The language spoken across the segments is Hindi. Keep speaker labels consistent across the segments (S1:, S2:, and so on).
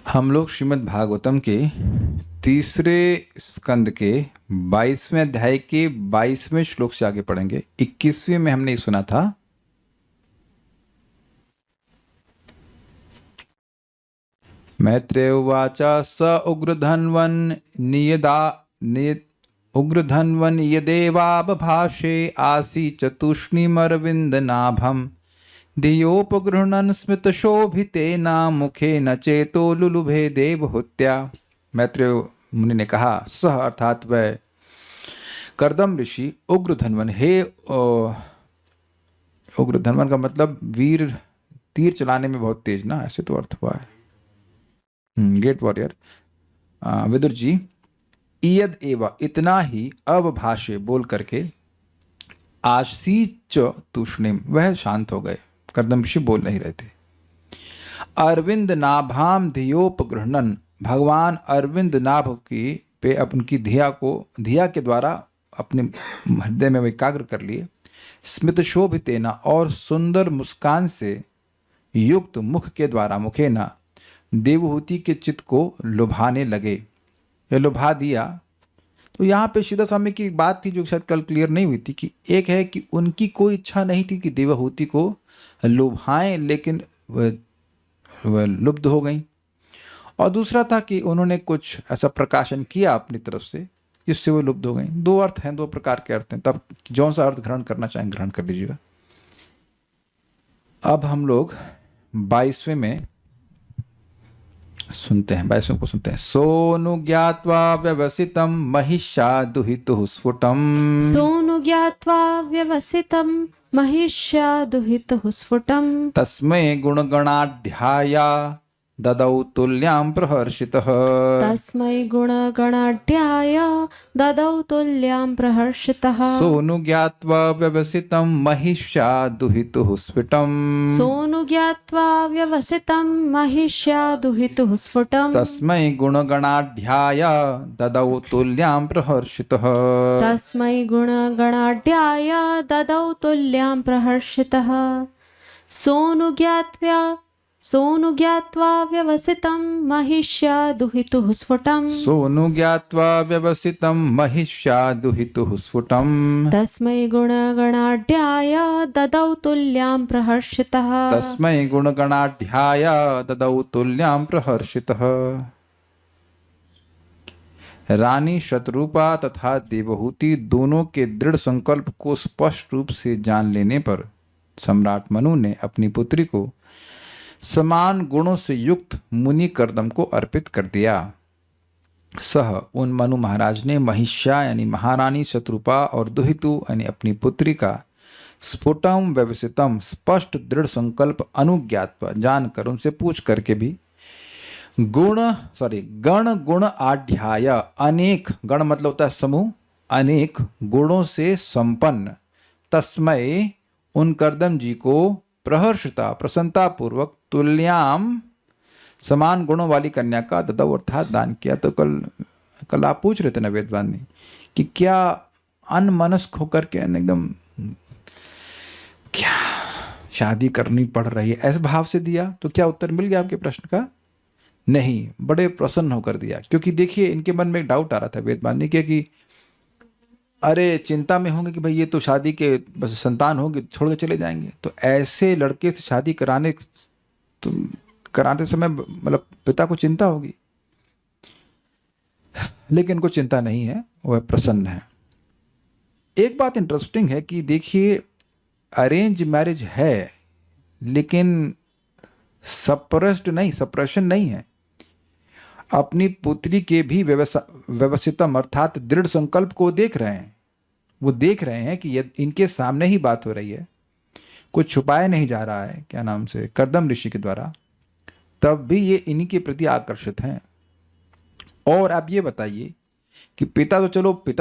S1: हम लोग श्रीमद् भागवतम के तीसरे स्कंद के 22वें अध्याय के 22वें श्लोक से आगे पढ़ेंगे। 21वें में हमने सुना था मैत्रेय उवाच स उग्रधन्वन् उग्रधन्वन् यदेवाबभाषे आसीत् तूष्णीमरविन्दनाभम् धियोपगृह्णन् स्मितशोभितेन मुखेन चेतो लुलुभे देवहूत्या। मैत्रेय मुनि ने कहा, सह अर्थात वह कर्दम ऋषि उग्रधन्वन, हे उग्रधन्वन का मतलब वीर, तीर चलाने में बहुत तेज ना, ऐसे तो अर्थ हुआ है, ग्रेट वॉरियर। विदुर जी, इयद एवा इतना ही, अवभाषे बोल करके, आसीच तूष्णीम वह शांत हो गए, कर्दम ऋषि बोल नहीं रहे थे। अरविंद नाभाम धियोपगृह्णन, भगवान अरविंद नाभ की पे उनकी धिया के द्वारा अपने हृदय में एकाग्र कर लिए। स्मित शोभितेना, और सुंदर मुस्कान से युक्त मुख के द्वारा, मुखेना देवहूति के चित्त को लुभाने लगे, या लुभा दिया। तो यहाँ पे सीधा स्वामी की एक बात थी जो शायद कल क्लियर नहीं हुई थी कि एक है कि उनकी कोई इच्छा नहीं थी कि देवहूति को लुभाएं, लेकिन वह लुब्ध हो गई। और दूसरा था कि उन्होंने कुछ ऐसा प्रकाशन किया अपनी तरफ से जिससे वो लुब्ध हो गई। दो अर्थ हैं, दो प्रकार के अर्थ हैं, तब जौन सा अर्थ ग्रहण करना चाहें ग्रहण कर लीजिएगा। अब हम लोग 22वें में सुनते हैं, 22वें को सुनते हैं। सोनु ज्ञात्वा व्यवसितम महिषा दुहितुः स्फुटम,
S2: सोनु ज्ञात्वा व्यवसितं महिष्या दुहितुः स्फुटम्,
S1: तस्मै गुणगणाढ्याया ददौ तुल्यां प्रहर्षितः,
S2: तस्मै गुणगणाढ्याय ददौ तुल्यां प्रहर्षितः।
S1: सोनु ज्ञात्वा व्यवसितं महिष्या दुहितुः स्फुटम्,
S2: सोनु ज्ञात्वा व्यवसितं महिष्या दुहितुः स्फुटम्,
S1: तस्मै गुणगणाढ्याय ददौ तुल्यां प्रहर्षितः,
S2: तस्मै गुणगणाढ्याय ददौ तुल्यां प्रहर्षितः। सोनु ज्ञात्वा व्यवसितं महिष्या दुहितुः स्फुटम्,
S1: सोनु ज्ञात्वा व्यवसितं महिष्या दुहितुः स्फुटम्,
S2: तस्मै गुणगणाढ्याय ददौ तुल्यां प्रहर्षितः,
S1: तस्मै गुणगणाढ्याय ददौ तुल्यां प्रहर्षितः। रानी शतरूपा तथा देवहूति दोनों के दृढ़ संकल्प को स्पष्ट रूप से जान लेने पर सम्राट मनु ने अपनी पुत्री को समान गुणों से युक्त मुनि कर्दम को अर्पित कर दिया। सह उन मनु महाराज ने महिष्या यानी महारानी शतरूपा और दुहितु यानी अपनी पुत्री का स्फुटम व्यवसितम स्पष्ट दृढ़ संकल्प अनुज्ञात जानकर उनसे पूछ करके भी गण गुण आढ्याय, अनेक गण मतलब होता है समूह, अनेक गुणों से संपन्न, तस्मय उन कर्दम जी को प्रहर्षता प्रसन्नता पूर्वक, तुल्याम समान गुणों वाली कन्या का ददौ अर्थात दान किया। तो कल आप पूछ रहे थे ना वेदवानी कि क्या अनमनस्क होकर के एकदम क्या शादी करनी पड़ रही है ऐसे भाव से दिया, तो क्या उत्तर मिल गया आपके प्रश्न का? नहीं, बड़े प्रसन्न होकर दिया। क्योंकि देखिए इनके मन में एक डाउट आ रहा था वेदवानी के कि अरे चिंता में होंगे कि भाई ये तो शादी के बस संतान होगी छोड़ के चले जाएंगे, तो ऐसे लड़के से शादी कराते समय मतलब पिता को चिंता होगी, लेकिन इनको चिंता नहीं है, वह प्रसन्न है। एक बात इंटरेस्टिंग है कि देखिए अरेंज मैरिज है लेकिन सप्रेशन नहीं है। अपनी पुत्री के भी व्यवसितम अर्थात दृढ़ संकल्प को देख रहे हैं। वो देख रहे हैं कि इनके सामने ही बात हो रही है, कुछ छुपाया नहीं जा रहा है, क्या नाम से, कर्दम ऋषि के द्वारा, तब भी ये इन्हीं के प्रति आकर्षित हैं। और आप ये बताइए कि पिता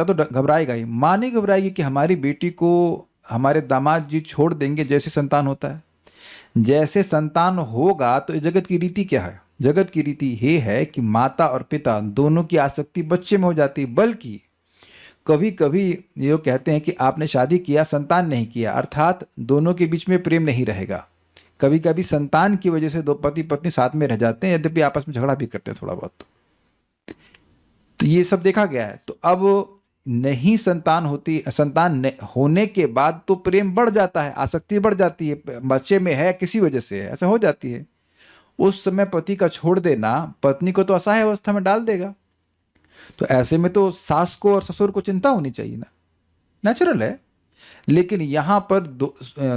S1: तो घबराएगा ही, माँ नहीं घबराएगी कि हमारी बेटी को हमारे दामाद जी छोड़ देंगे जैसे संतान होता है। जैसे संतान होगा तो इस जगत की रीति क्या है? जगत की रीति ये है कि माता और पिता दोनों की आसक्ति बच्चे में हो जाती है, बल्कि कभी कभी ये लोग कहते हैं कि आपने शादी किया संतान नहीं किया, अर्थात दोनों के बीच में प्रेम नहीं रहेगा। कभी कभी संतान की वजह से दो पति पत्नी साथ में रह जाते हैं, यद्यपि आपस में झगड़ा भी करते हैं थोड़ा बहुत। तो ये सब देखा गया है। तो अब नहीं संतान होती, होने के बाद तो प्रेम बढ़ जाता है, आसक्ति बढ़ जाती है, बच्चे में है किसी वजह से है, ऐसा हो जाती है। उस समय पति का छोड़ देना पत्नी को तो असहाय अवस्था में डाल देगा। तो ऐसे में तो सास को और ससुर को चिंता होनी चाहिए ना, नेचुरल है। लेकिन यहाँ पर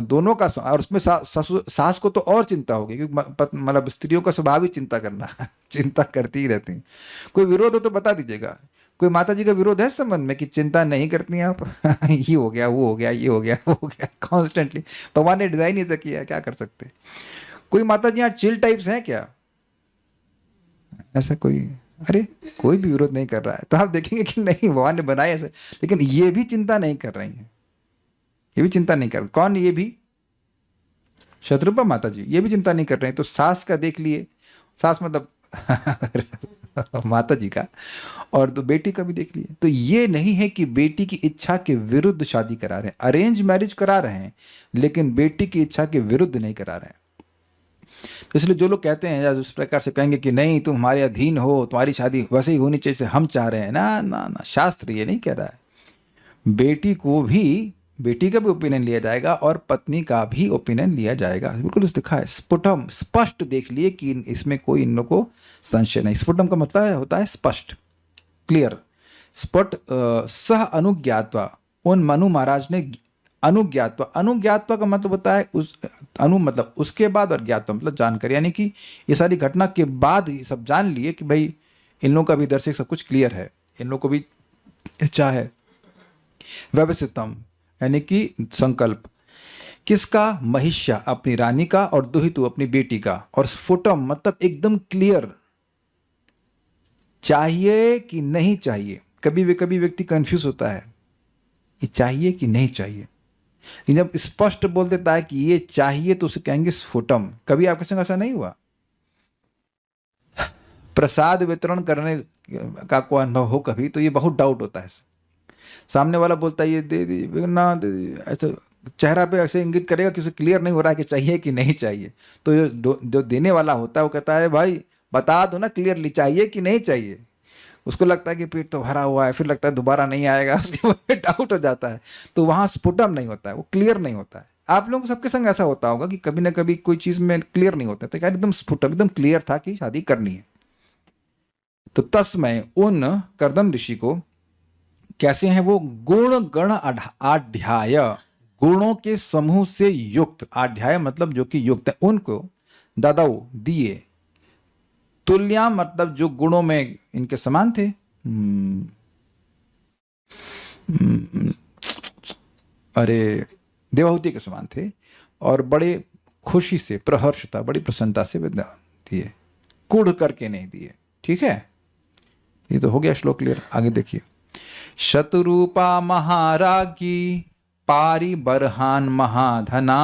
S1: दोनों का, और उसमें सास को तो और चिंता होगी, क्योंकि मतलब स्त्रियों का स्वभाव ही चिंता करना चिंता करती ही रहती हैं। कोई विरोध हो तो बता दीजिएगा। कोई माता जी का विरोध है इस संबंध में कि चिंता नहीं करती हैं आप ये हो गया, वो हो गया, ये हो गया, वो हो गया, कॉन्स्टेंटली। भगवान ने डिजाइन ही ऐसा किया है, क्या कर सकते हैं। कोई माता जी यहाँ चिल टाइप्स हैं क्या? ऐसा कोई, अरे कोई भी विरोध नहीं कर रहा है। तो आप देखेंगे कि नहीं, भगवान ने बनाया ऐसे। लेकिन ये भी चिंता नहीं कर रही हैं, ये भी चिंता नहीं कर। कौन? ये भी शत्रुपा माता जी, ये भी चिंता नहीं कर रहे हैं। तो सास का देख लिए, सास मतलब माता जी का, और तो बेटी का भी देख लिए। तो ये नहीं है कि बेटी की इच्छा के विरुद्ध शादी करा रहे हैं, अरेंज मैरिज करा रहे हैं, लेकिन बेटी की इच्छा के विरुद्ध नहीं करा रहे हैं। तो इसलिए जो लोग कहते हैं या उस प्रकार से कहेंगे कि नहीं तुम हमारे अधीन हो, तुम्हारी शादी वैसे ही होनी चाहिए जैसे हम चाह रहे हैं, ना ना ना, शास्त्र ये नहीं कह रहा है। बेटी का भी ओपिनियन लिया जाएगा और पत्नी का भी ओपिनियन लिया जाएगा। बिल्कुल लिखा है, स्फुटम, स्पष्ट देख लिए कि इसमें कोई इन लोगों को संशय नहीं। स्फुटम का मतलब होता है स्पष्ट, क्लियर। स्पट सह अनुज्ञात्वा, उन मनु महाराज ने अनुज्ञात्वा, अनुज्ञात्वा का मतलब होता है उस अनु मतलब उसके बाद, और ज्ञात्वा मतलब जानकारी, यानी कि ये सारी घटना के बाद ही सब जान लिए कि भाई इन लोगों का भी दर्शक सब कुछ क्लियर है, इन लोगों को भी इच्छा है। व्यवसितम यानी कि संकल्प किसका? महिष्या अपनी रानी का, और दुहितु अपनी बेटी का। और स्फुटम मतलब एकदम क्लियर, चाहिए कि नहीं चाहिए। कभी व्यक्ति कंफ्यूज होता है, ये चाहिए कि नहीं चाहिए। जब स्पष्ट बोल देता है कि ये चाहिए तो उसे कहेंगे स्फुटम। कभी आपके संग ऐसा नहीं हुआ? प्रसाद वितरण करने का कोई अनुभव हो कभी, तो ये बहुत डाउट होता है। सामने वाला बोलता है ये दे दीजिए ना, दे दीजिए, ऐसा चेहरा पे ऐसे इंगित करेगा कि उसे क्लियर नहीं हो रहा है कि चाहिए कि नहीं चाहिए। तो जो देने वाला होता है वो कहता है भाई बता दो ना क्लियरली, चाहिए कि नहीं चाहिए। उसको लगता है कि पेट तो भरा हुआ है, फिर लगता है दोबारा नहीं आएगा, उसके बाद डाउट हो जाता है। तो वहाँ स्फुटम नहीं होता है, वो क्लियर नहीं होता है। आप लोगों को सबके संग ऐसा होता होगा कि कभी ना कभी कोई चीज़ में क्लियर नहीं होता है, तो क्या एकदम स्फुटम, एकदम क्लियर था कि शादी करनी है। तो तस्मय, उन कर्दम ऋषि को कैसे हैं वो? गुण गण आढ्याय, गुणों के समूह से युक्त। आढ्याय मतलब जो कि युक्त है, उनको ददौ दिए। तुल्या मतलब जो गुणों में इनके समान थे। अरे देवहूति के समान थे, और बड़े खुशी से, प्रहर्षता, बड़ी प्रसन्नता से दिए, कुढ़ करके नहीं दिए। ठीक है, ये तो हो गया श्लोक क्लियर। आगे देखिए। शतरूपा महारागी पारिबर्हान महाधना,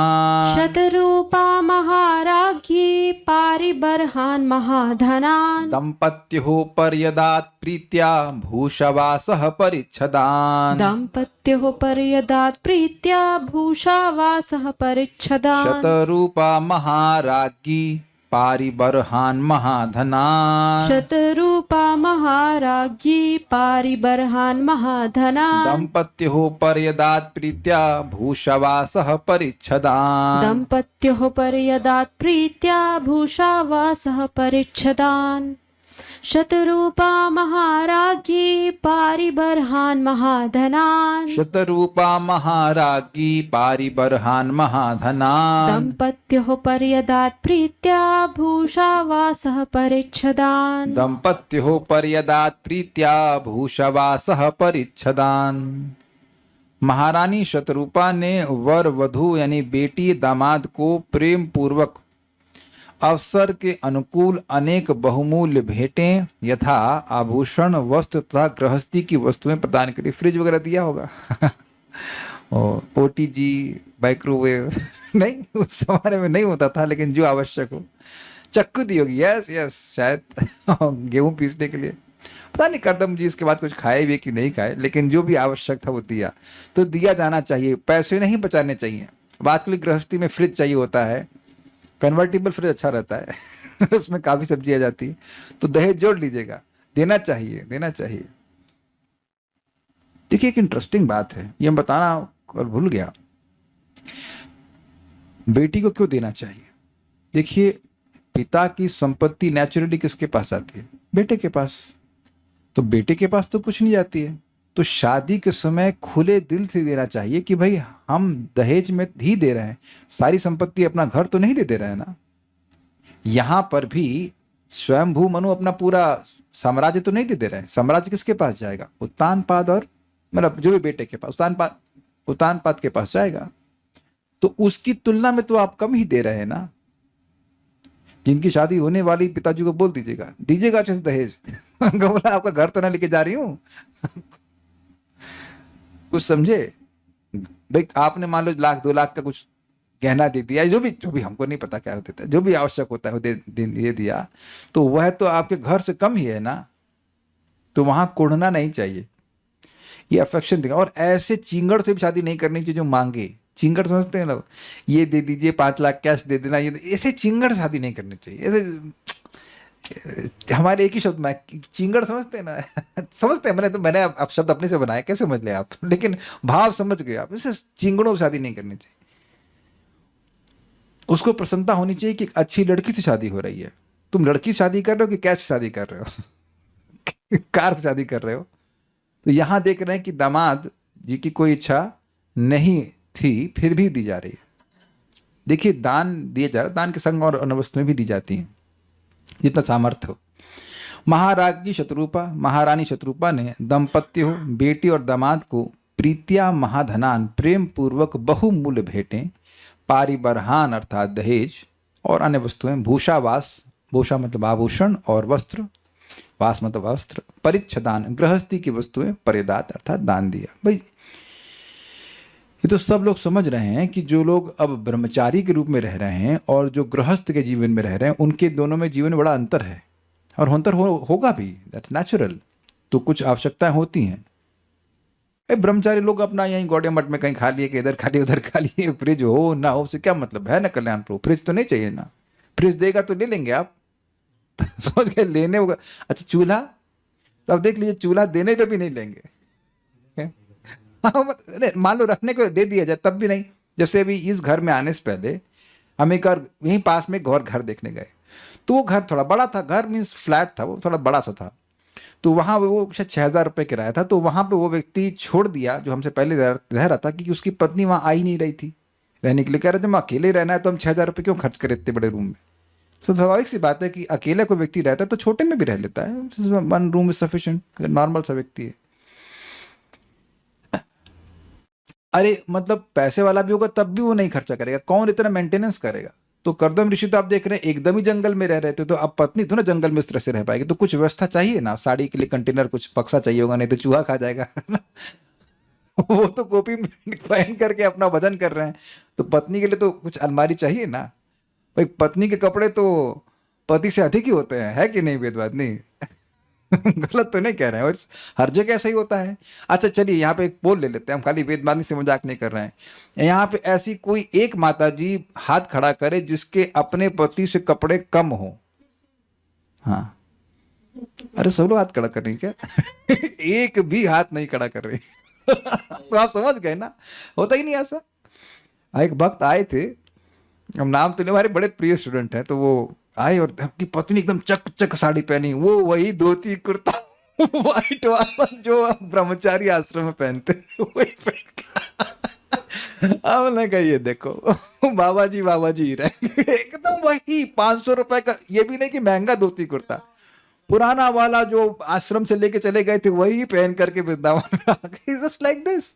S2: शतरूपा महाराज्ञी पारिबर्हान महाधना,
S1: दंपत्यो पर्यदात् प्रीत्या भूषवासः परिच्छदान्,
S2: दंपत्यो पर्यदात् प्रीत्या भूषावासः परिच्छदान्।
S1: शतरूपा महारागी पारिबर्हान महाधना,
S2: शतरूपा महाराज्ञी पारिबर्हान महाधना,
S1: दंपत्यो पर्यदात् प्रीत्या भूषवासः परिच्छदान्,
S2: दंपत्यो पर्यदात् प्रीत्या भूषावासः परिच्छदान्। शतरूपा महाराज्ञी पारिबर्हान महाधना,
S1: शतरूपा महारागी पारिबर्हान महाधना,
S2: दंपत्यो पर्यदात् प्रीत्या भूषावासः परिच्छदान्,
S1: दंपत्यो पर्यदात् प्रीत्या भूषवासः परिच्छदान्। महारानी शतरूपा ने वर वधु यानी बेटी दामाद को प्रेम पूर्वक अवसर के अनुकूल अनेक बहुमूल्य भेंटें यथा आभूषण, वस्त्र तथा गृहस्थी की वस्तुएं प्रदान करी। फ्रिज वगैरह दिया होगा ओटीजी, माइक्रोवेव नहीं, उस जमाने में नहीं होता था, लेकिन जो आवश्यक हो। चक्कू दी होगी, यस यस, शायद गेहूं पीसने के लिए। पता नहीं कर्दम जी इसके बाद कुछ खाए भी कि नहीं खाए, लेकिन जो भी आवश्यक था वो दिया। तो दिया जाना चाहिए, पैसे नहीं बचाने चाहिए। अब आजकल गृहस्थी में फ्रिज चाहिए होता है, कन्वर्टिबल फ्रिज अच्छा रहता है उसमें काफी सब्जी आ जाती है, तो दहेज जोड़ लीजिएगा, देना चाहिए, देना चाहिए। देखिए एक इंटरेस्टिंग बात है, ये मैं बताना और भूल गया, बेटी को क्यों देना चाहिए। देखिए पिता की संपत्ति नेचुरली किसके पास आती है, बेटे के पास, तो बेटे के पास तो कुछ नहीं जाती है, तो शादी के समय खुले दिल से देना चाहिए कि भाई हम दहेज में ही दे रहे हैं, सारी संपत्ति, अपना घर तो नहीं दे रहे हैं ना। यहां पर भी स्वयंभू मनु अपना पूरा साम्राज्य तो नहीं दे रहे हैं, साम्राज्य किसके पास जाएगा, उत्तानपाद, और मतलब जो भी बेटे के पास, उत्तानपाद के पास जाएगा। तो उसकी तुलना में तो आप कम ही दे रहे हैं ना। जिनकी शादी होने वाली पिताजी को बोल दीजिएगा अच्छे से दहेज बोला आपका घर तो ना लेके जा रही हूं कुछ समझे भाई, आपने मान लो 1,00,000-2,00,000 का कुछ गहना दे दिया, जो भी हमको नहीं पता क्या देता है, जो भी आवश्यक होता है वो दे दिया, तो वह तो आपके घर से कम ही है ना, तो वहां कोढ़ना नहीं चाहिए, ये अफेक्शन दिखा। और ऐसे चिंगड़ से भी शादी नहीं करनी चाहिए जो मांगे, चिंगड़ समझते हैं लोग, ये दे दीजिए 5 लाख कैश दे देना, ये ऐसे चिंगड़ शादी नहीं करनी चाहिए। ऐसे हमारे एक ही शब्द में चिंगड़ समझते हैं ना समझते हैं, मैंने अब शब्द अपने से बनाया, कैसे समझ ले आप, लेकिन भाव समझ गए आप, इसे चिंगड़ों शादी नहीं करनी चाहिए। उसको प्रसन्नता होनी चाहिए कि एक अच्छी लड़की से शादी हो रही है। तुम लड़की से शादी कर रहे हो कि कैश से शादी कर रहे हो कार से शादी कर रहे हो। तो यहां देख रहे हैं कि दामाद जी की कोई इच्छा नहीं थी, फिर भी दी जा रही है। देखिए दान दिया जा रहा है, दान के संग और अन्य वस्तुएं भी दी जाती हैं जितना सामर्थ्य हो। महाराज की शत्रुपा, महारानी शत्रुपा ने दंपत्यों, बेटी और दामाद को प्रीत्या महाधनान, प्रेम पूर्वक बहुमूल्य भेंटें, पारिबरहान अर्थात दहेज और अन्य वस्तुएं, भूषावास, भूषा मतलब आभूषण, और वस्त्र, वास मतलब वस्त्र, परिच्छदान, गृहस्थी की वस्तुएं, परिदात अर्थात दान दिया। भाई ये तो सब लोग समझ रहे हैं कि जो लोग अब ब्रह्मचारी के रूप में रह रहे हैं और जो गृहस्थ के जीवन में रह रहे हैं, उनके दोनों में जीवन में बड़ा अंतर है, और अंतर होगा भी, दैट्स नेचुरल। तो कुछ आवश्यकताएं होती हैं। ब्रह्मचारी लोग अपना यहीं गौड़े मठ में कहीं खा लिए, कि इधर खा लिए उधर खा लिए, फ्रिज हो ना हो उससे क्या मतलब है ना कल्याण प्रभु, फ्रिज तो नहीं चाहिए ना, फ्रिज देगा तो ले लेंगे आप समझ गए, लेने होगा। अच्छा चूल्हा, तो अब देख लीजिए चूल्हा देने पे भी नहीं लेंगे मान लो रखने को दे दिया जाए तब भी नहीं। जैसे अभी इस घर में आने से पहले हम एक यहीं पास में घर देखने गए, तो वो घर थोड़ा बड़ा था, घर मीन्स फ्लैट था, वो थोड़ा बड़ा सा था, तो वहाँ वो शायद 6,000 रुपये किराया था। तो वहाँ पे वो व्यक्ति छोड़ दिया जो हमसे पहले रह रहा था, क्योंकि उसकी पत्नी वहाँ आ ही नहीं रही थी रहने के लिए। कह रहे थे हम अकेले रहना है तो हम 6,000 रुपये क्यों खर्च करें इतने बड़े रूम में। तो स्वाभाविक सी बात है कि अकेले कोई व्यक्ति रहता है तो छोटे में भी रह लेता है, 1 रूम इज सफिशिएंट, नॉर्मल सा व्यक्ति है। अरे मतलब पैसे वाला भी होगा तब भी वो नहीं खर्चा करेगा, कौन इतना मेंटेनेंस करेगा। तो कर्दम ऋषि तो आप देख रहे हैं एकदम ही जंगल में रह रहे थे, तो अब पत्नी तो ना जंगल में उस तरह से रह पाएगी, तो कुछ व्यवस्था चाहिए ना, साड़ी के लिए कंटेनर, कुछ बक्सा चाहिए होगा, नहीं तो चूहा खा जाएगा वो तो कॉपी पहन करके अपना वजन कर रहे हैं, तो पत्नी के लिए तो कुछ अलमारी चाहिए ना भाई। पत्नी के कपड़े तो पति से अधिक ही होते हैं, है कि नहीं वेदवाद नहीं गलत तो नहीं कह रहे हैं, और हर जगह ऐसा ही होता है। अच्छा चलिए यहाँ पे एक पोल ले लेते हैं, हम खाली वेदवादी से मजाक नहीं कर रहे हैं। यहाँ पे ऐसी कोई एक माता जी हाथ खड़ा करे जिसके अपने पति से कपड़े कम हो। हाँ अरे सब लोग हाथ खड़ा कर रही क्या एक भी हाथ नहीं खड़ा कर रही तो आप समझ गए ना, होता ही नहीं ऐसा। एक वक्त आए थे, हम नाम तो नहीं, हमारे बड़े प्रिय स्टूडेंट हैं, तो वो आए और आपकी पत्नी एकदम चक चक साड़ी पहनी, वो वही धोती कुर्ता व्हाइट वाला जो ब्रह्मचारी आश्रम में पहनते वही पहन हमने कहा ये देखो बाबा जी रहेंगे एकदम वही 500 रुपए का, ये भी नहीं कि महंगा धोती कुर्ता, पुराना वाला जो आश्रम से लेके चले गए थे वही पहन करके वृंदावन में आ गए, जस्ट लाइक दिस।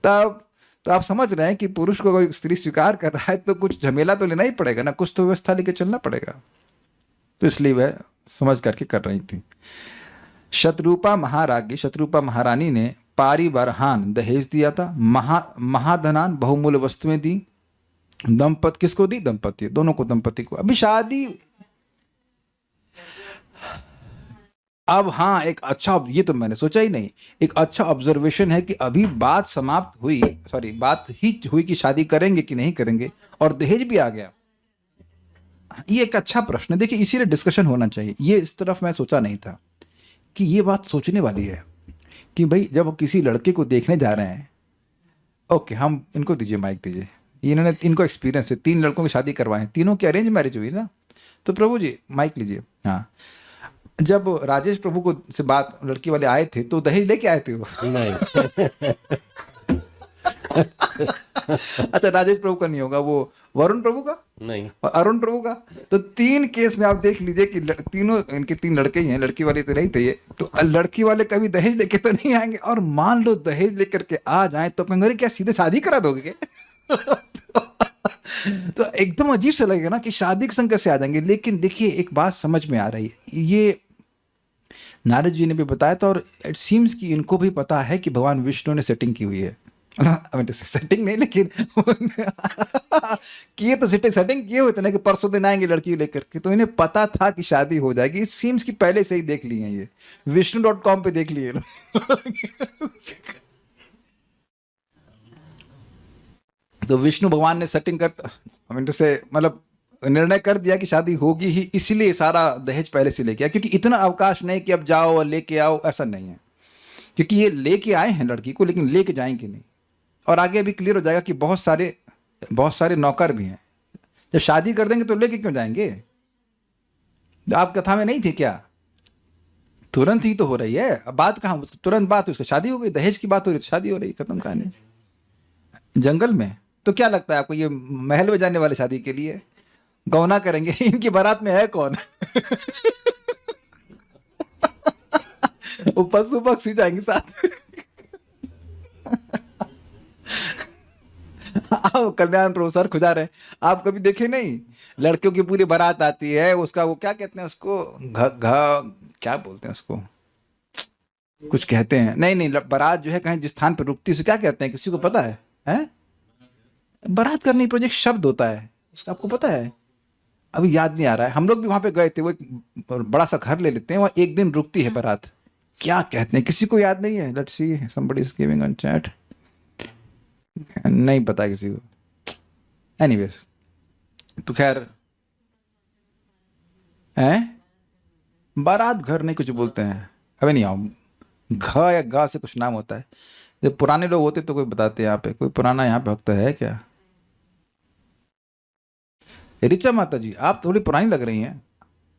S1: तब तो आप समझ रहे हैं कि पुरुष को कोई स्त्री स्वीकार कर रहा है तो कुछ झमेला तो लेना ही पड़ेगा ना, कुछ तो व्यवस्था लेके चलना पड़ेगा। तो इसलिए वह समझ करके कर रही थी। शत्रुपा महाराज्ञी, शत्रुपा महारानी ने पारिबरहान दहेज दिया था, महाधनान बहुमूल्य वस्तुएं दी, दंपत किसको दी, दंपति, दोनों को, दंपति को। अभी शादी, अब हाँ एक अच्छा, ये तो मैंने सोचा ही नहीं, एक अच्छा ऑब्जर्वेशन है कि अभी बात समाप्त हुई, बात ही हुई कि शादी करेंगे कि नहीं करेंगे, और दहेज भी आ गया। ये एक अच्छा प्रश्न है। देखिए, इसीलिए डिस्कशन होना चाहिए। ये इस तरफ मैं सोचा नहीं था कि ये बात सोचने वाली है कि भाई जब वो किसी लड़के को देखने जा रहे हैं, ओके, हम इनको दीजिए, माइक दीजिए। इन्होंने, इनको एक्सपीरियंस है, 3 लड़कों की शादी करवाएं, तीनों की अरेंज मैरिज हुई ना। तो प्रभु जी माइक लीजिए। हाँ, जब राजेश प्रभु को से बात लड़की वाले आए थे तो दहेज लेके आए थे वो?
S3: नहीं।
S1: अच्छा, राजेश प्रभु का नहीं होगा, वो वरुण प्रभु का
S3: नहीं।
S1: और अरुण प्रभु का। तो 3 केस में आप देख लीजिए कि तीनों, इनके 3 लड़के ही हैं, लड़की वाले तो नहीं थे ये। तो लड़की वाले कभी दहेज लेके तो नहीं आएंगे, और मान लो दहेज लेकर के आ जाए तो कहेंगे अरे क्या सीधे शादी करा दोगे क्या? तो एकदम अजीब सा लगेगा ना कि शादी के संग कैसे आ जाएंगे। लेकिन देखिए, एक बात समझ में आ रही है, ये नारद जी ने भी बताया था, और इट सीम्स कि इनको भी पता है कि भगवान विष्णु ने सेटिंग की हुई है। सेटिंग नहीं, लेकिन किए तो सेटिंग किए हुए थे ना कि परसों दिन आएंगे लड़की लेकर के, तो इन्हें पता था कि शादी हो जाएगी। सीम्स कि पहले से ही देख लिए हैं, ये विष्णु.com पे देख लिए। तो विष्णु भगवान ने सेटिंग कर, से मतलब निर्णय कर दिया कि शादी होगी ही, इसलिए सारा दहेज पहले से लेके आया। क्योंकि इतना अवकाश नहीं कि अब जाओ और लेके आओ, ऐसा नहीं है। क्योंकि ये लेके आए हैं लड़की को, लेकिन लेके जाएंगे नहीं। और आगे अभी क्लियर हो जाएगा कि बहुत सारे नौकर भी हैं। जब शादी कर देंगे तो लेके क्यों जाएंगे? आप कथा में नहीं थे क्या? तुरंत ही तो हो रही है। अब बात कहाँ, तुरंत बात हुई, उसका शादी हो गई, दहेज की बात हो रही तो शादी हो रही, खत्म कहानी। जंगल में तो क्या लगता है आपको, ये महल में जाने वाले शादी के लिए गौना करेंगे? इनकी बारात में है कौन? वो पशु पक्षी जाएंगे साथ। आप कल्याण प्रोफेसर खुदा रहे, आप कभी देखे नहीं? लड़कियों की पूरी बारात आती है, उसका वो क्या कहते हैं उसको, क्या बोलते हैं उसको, कुछ कहते हैं। नहीं, बारात जो है कहीं जिस स्थान पर रुकती है उसे क्या कहते हैं, किसी को पता है? बारात करने प्रोजेक्ट शब्द होता है उसका, आपको पता है? अभी याद नहीं आ रहा है। हम लोग भी वहां पे गए थे, वो एक बड़ा सा घर ले लेते हैं, वहाँ 1 दिन रुकती है बारात। क्या कहते हैं, किसी को याद नहीं है? Let's see, somebody is giving on chat. नहीं पता किसी को। एनीवेज, तो खैर, बारात घर नहीं कुछ बोलते हैं, अबे नहीं आओ, घ या गा से कुछ नाम होता है। जब पुराने लोग होते तो कोई बताते हैं। यहाँ पे कोई पुराना यहाँ पे भक्त है क्या? ऋचा माता जी, आप थोड़ी पुरानी लग रही हैं।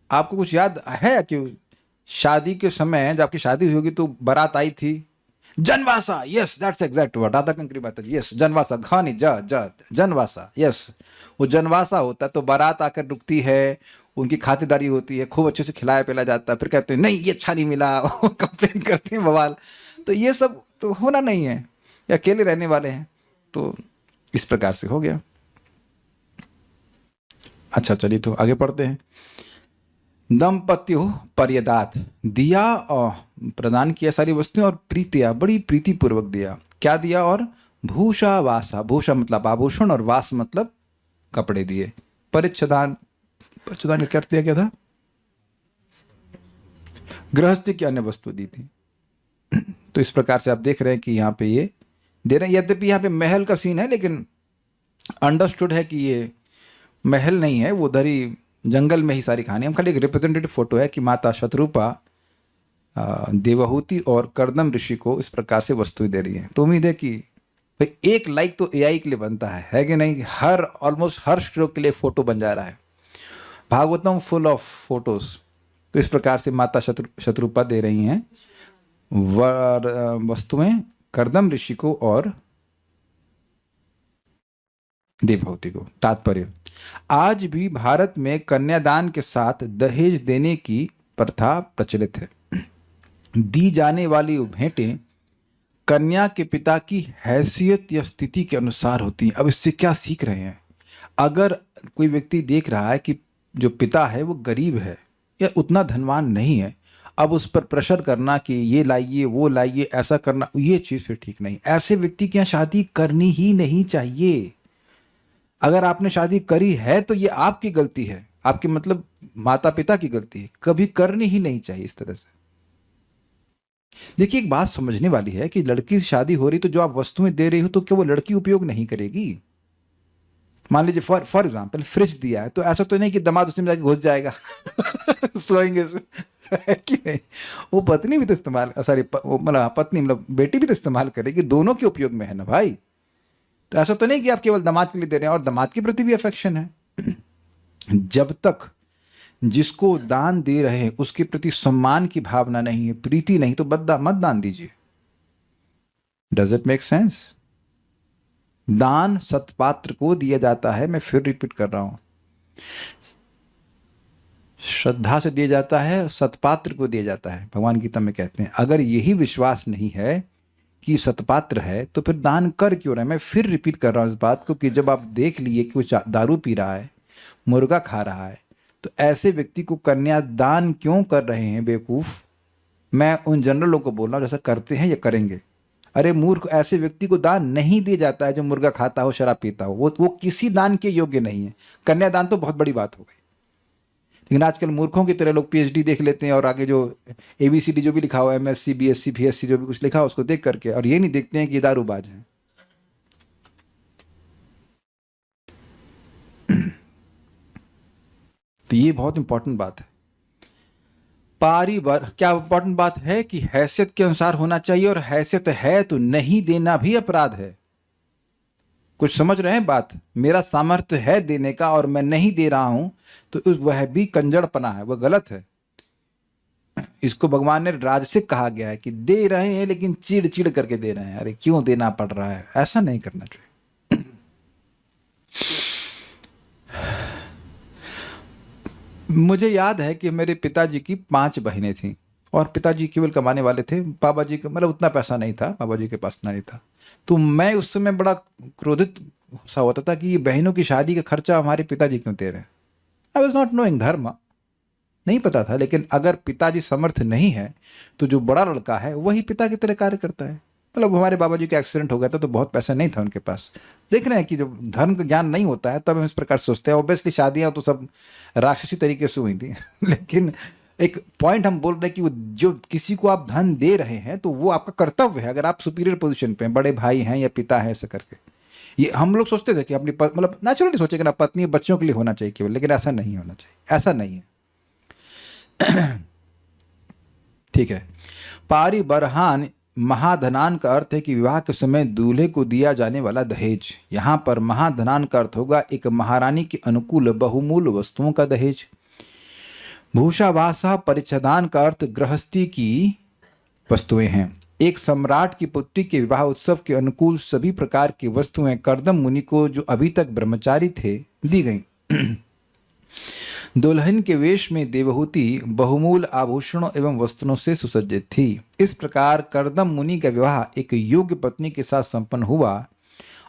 S1: आपको कुछ याद है कि शादी के समय जब आपकी शादी हुई होगी तो बारात आई थी? जनवासा, yes, that's exact word. Radha Kankari माता जी, यस, जनवासा, घानी जनवासा, यस। वो जनवासा होता है, तो बारात आकर रुकती है, उनकी खातिरदारी होती है, खूब अच्छे से खिलाया पिलाया जाता है। फिर कहते हैं नहीं ये अच्छा नहीं मिला, कंप्लेन करते हैं बवाल। तो ये सब तो होना नहीं है, ये अकेले रहने वाले हैं। तो इस प्रकार से हो गया। अच्छा, चलिए तो आगे पढ़ते हैं। दंपत्यो पर्यदात, दिया और प्रदान किया सारी वस्तुएं, और प्रीतिया, बड़ी प्रीति पूर्वक दिया। क्या दिया? और भूषा वासा, भूषा मतलब आभूषण, और वास मतलब कपड़े दिए। परिच्छदान, परिच्छदान का क्या अर्थ दिया? क्या था? गृहस्थी की अन्य वस्तु दी थी। तो इस प्रकार से आप देख रहे हैं कि यहाँ पे ये दे रहे हैं। यद्यपि यहाँ पे महल का सीन है, लेकिन अंडरस्टूड है कि ये महल नहीं है, वो उधर ही जंगल में ही सारी कहानी। हम खाली एक रिप्रेजेंटेटिव फोटो है कि माता शतरूपा देवहूति और कर्दम ऋषि को इस प्रकार से वस्तुएं दे रही है। तो उम्मीद है कि भाई 1 लाइक तो एआई के लिए बनता है कि नहीं? ऑलमोस्ट हर श्लोक के लिए फोटो बन जा रहा है। Bhagavatam full of photos. तो इस प्रकार से माता शतरूपा दे रही हैं वस्तुएं कर्दम ऋषि को और देवहूति को। तात्पर्य, आज भी भारत में कन्यादान के साथ दहेज देने की प्रथा प्रचलित है। दी जाने वाली भेंटें कन्या के पिता की हैसियत या स्थिति के अनुसार होती हैं। अब इससे क्या सीख रहे हैं? अगर कोई व्यक्ति देख रहा है कि जो पिता है वो गरीब है या उतना धनवान नहीं है, अब उस पर प्रेशर करना कि ये लाइए वो लाइए, ऐसा करना, ये चीज़ फिर ठीक नहीं। ऐसे व्यक्ति की यहाँ शादी करनी ही नहीं चाहिए। अगर आपने शादी करी है तो ये आपकी गलती है, आपके मतलब माता पिता की गलती है। कभी करनी ही नहीं चाहिए इस तरह से। देखिए, एक बात समझने वाली है कि लड़की से शादी हो रही तो जो आप वस्तुएं दे रही हो तो क्या वो लड़की उपयोग नहीं करेगी? मान लीजिए फॉर एग्जाम्पल फ्रिज दिया है, तो ऐसा तो नहीं कि दामाद उसमें जाके घुस जाएगा सोएंगे उसमें, है कि नहीं? वो पत्नी भी तो इस्तेमाल, सॉरी मतलब पत्नी मतलब बेटी भी तो इस्तेमाल करेगी, दोनों के उपयोग में है ना भाई। तो ऐसा तो नहीं कि आप केवल दामाद के लिए दे रहे हैं, और दामाद के प्रति भी अफेक्शन है। जब तक जिसको दान दे रहे हैं उसके प्रति सम्मान की भावना नहीं है, प्रीति नहीं, तो मत दान दीजिए। Does it make sense? दान सत्पात्र को दिया जाता है, मैं फिर रिपीट कर रहा हूं, श्रद्धा से दिया जाता है, सत्पात्र को दिया जाता है। भगवान गीता में कहते हैं अगर यही विश्वास नहीं है कि सत्पात्र है तो फिर दान कर क्यों रहे हैं? मैं फिर रिपीट कर रहा हूं इस बात को कि जब आप देख लिए कि वो दारू पी रहा है, मुर्गा खा रहा है, तो ऐसे व्यक्ति को कन्या दान क्यों कर रहे हैं बेवकूफ? मैं उन जनरलों को बोल रहा हूं जैसा करते हैं या करेंगे। अरे मूर्ख, ऐसे व्यक्ति को दान नहीं दिया जाता है जो मुर्गा खाता हो, शराब पीता हो, वो किसी दान के योग्य नहीं है। कन्यादान तो बहुत बड़ी बात हो गई, लेकिन आजकल मूर्खों की तरह लोग पीएचडी देख लेते हैं और आगे जो एबीसीडी जो भी लिखा हुआ है, एमएससी बीएससी बीएससी जो भी कुछ लिखा हो उसको देख करके, और ये नहीं देखते हैं कि ये दारूबाज है। तो ये बहुत इंपॉर्टेंट बात है। क्या इंपॉर्टेंट बात है कि हैसियत के अनुसार होना चाहिए, और हैसियत है तो नहीं देना भी अपराध है। कुछ समझ रहे हैं बात? मेरा सामर्थ्य है देने का और मैं नहीं दे रहा हूं, तो वह भी कंजड़पना है, वह गलत है। इसको भगवान ने राजसिक कहा गया है कि दे रहे हैं लेकिन चिड़ चिड़ करके दे रहे हैं, अरे क्यों देना पड़ रहा है, ऐसा नहीं करना चाहिए। मुझे याद है कि मेरे पिताजी की 5 बहनें थीं, और पिताजी केवल कमाने वाले थे, बाबा जी का मतलब उतना पैसा नहीं था, बाबा जी के पास इतना नहीं था। तो मैं उस समय बड़ा क्रोधित सा होता था कि ये बहनों की शादी का खर्चा हमारे पिताजी क्यों दे रहे हैं। आई वॉज नॉट नोइंग धर्म, नहीं पता था। लेकिन अगर पिताजी समर्थ नहीं है तो जो बड़ा लड़का है वही पिता की तरह कार्य करता है। मतलब हमारे बाबा जी का एक्सीडेंट हो गया था तो बहुत पैसा नहीं था उनके पास। देख रहे हैं कि जब धर्म का ज्ञान नहीं होता है तब हम इस प्रकार सोचते हैं। ऑब्वियसली शादियाँ तो सब राक्षसी तरीके से हुई थी लेकिन एक पॉइंट हम बोल रहे हैं कि वो जो किसी को आप धन दे रहे हैं तो वो आपका कर्तव्य है, अगर आप सुपीरियर पोजीशन पे हैं, बड़े भाई हैं या पिता हैं, ऐसा करके। ये हम लोग सोचते थे कि अपनी मतलब नेचुरली सोचेंगे ना, पत्नी बच्चों के लिए होना चाहिए केवल, लेकिन ऐसा नहीं होना चाहिए, ऐसा नहीं है। ठीक है। पारी बरहान महाधनान का अर्थ है कि विवाह के समय दूल्हे को दिया जाने वाला दहेज। यहां पर महाधनान का अर्थ होगा एक महारानी के अनुकूल बहुमूल्य वस्तुओं का दहेज। भूषावासा परिच्छदान का अर्थ गृहस्थी की वस्तुएं हैं। एक सम्राट की पुत्री के विवाह उत्सव के अनुकूल सभी प्रकार की वस्तुएं कर्दम मुनि को, जो अभी तक ब्रह्मचारी थे, दी गईं। दुल्हन के वेश में देवहूति बहुमूल्य आभूषणों एवं वस्त्रों से सुसज्जित थी। इस प्रकार कर्दम मुनि का विवाह एक योग्य पत्नी के साथ संपन्न हुआ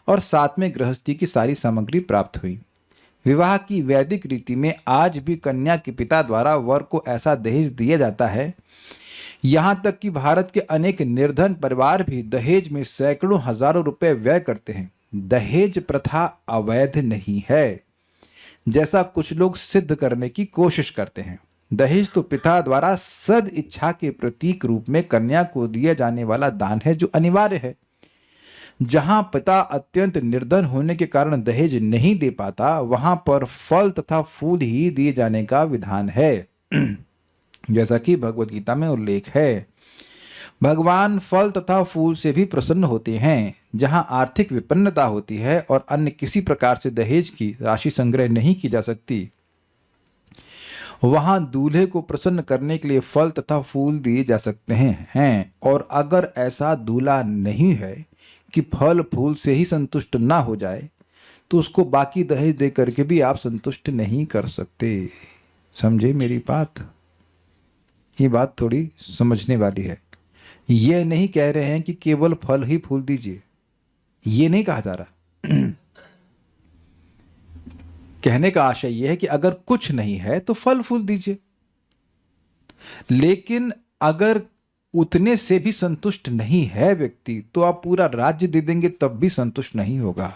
S1: और साथ में गृहस्थी की सारी सामग्री प्राप्त हुई। विवाह की वैदिक रीति में आज भी कन्या के पिता द्वारा वर को ऐसा दहेज दिया जाता है। यहाँ तक कि भारत के अनेक निर्धन परिवार भी दहेज में सैकड़ों हजारों रुपए व्यय करते हैं। दहेज प्रथा अवैध नहीं है, जैसा कुछ लोग सिद्ध करने की कोशिश करते हैं। दहेज तो पिता द्वारा सद इच्छा के प्रतीक रूप में कन्या को दिया जाने वाला दान है, जो अनिवार्य है। जहां पिता अत्यंत निर्धन होने के कारण दहेज नहीं दे पाता, वहां पर फल तथा फूल ही दिए जाने का विधान है। जैसा कि भगवद गीता में उल्लेख है, भगवान फल तथा फूल से भी प्रसन्न होते हैं। जहां आर्थिक विपन्नता होती है और अन्य किसी प्रकार से दहेज की राशि संग्रह नहीं की जा सकती, वहां दूल्हे को प्रसन्न करने के लिए फल तथा फूल दिए जा सकते हैं। और अगर ऐसा दूल्हा नहीं है कि फल फूल से ही संतुष्ट ना हो जाए, तो उसको बाकी दहेज दे करके भी आप संतुष्ट नहीं कर सकते। समझे मेरी बात? ये बात थोड़ी समझने वाली है। ये नहीं कह रहे हैं कि केवल फल ही फूल दीजिए, ये नहीं कहा जा रहा। कहने का आशय यह है कि अगर कुछ नहीं है तो फल फूल दीजिए, लेकिन अगर उतने से भी संतुष्ट नहीं है व्यक्ति, तो आप पूरा राज्य दे देंगे तब भी संतुष्ट नहीं होगा,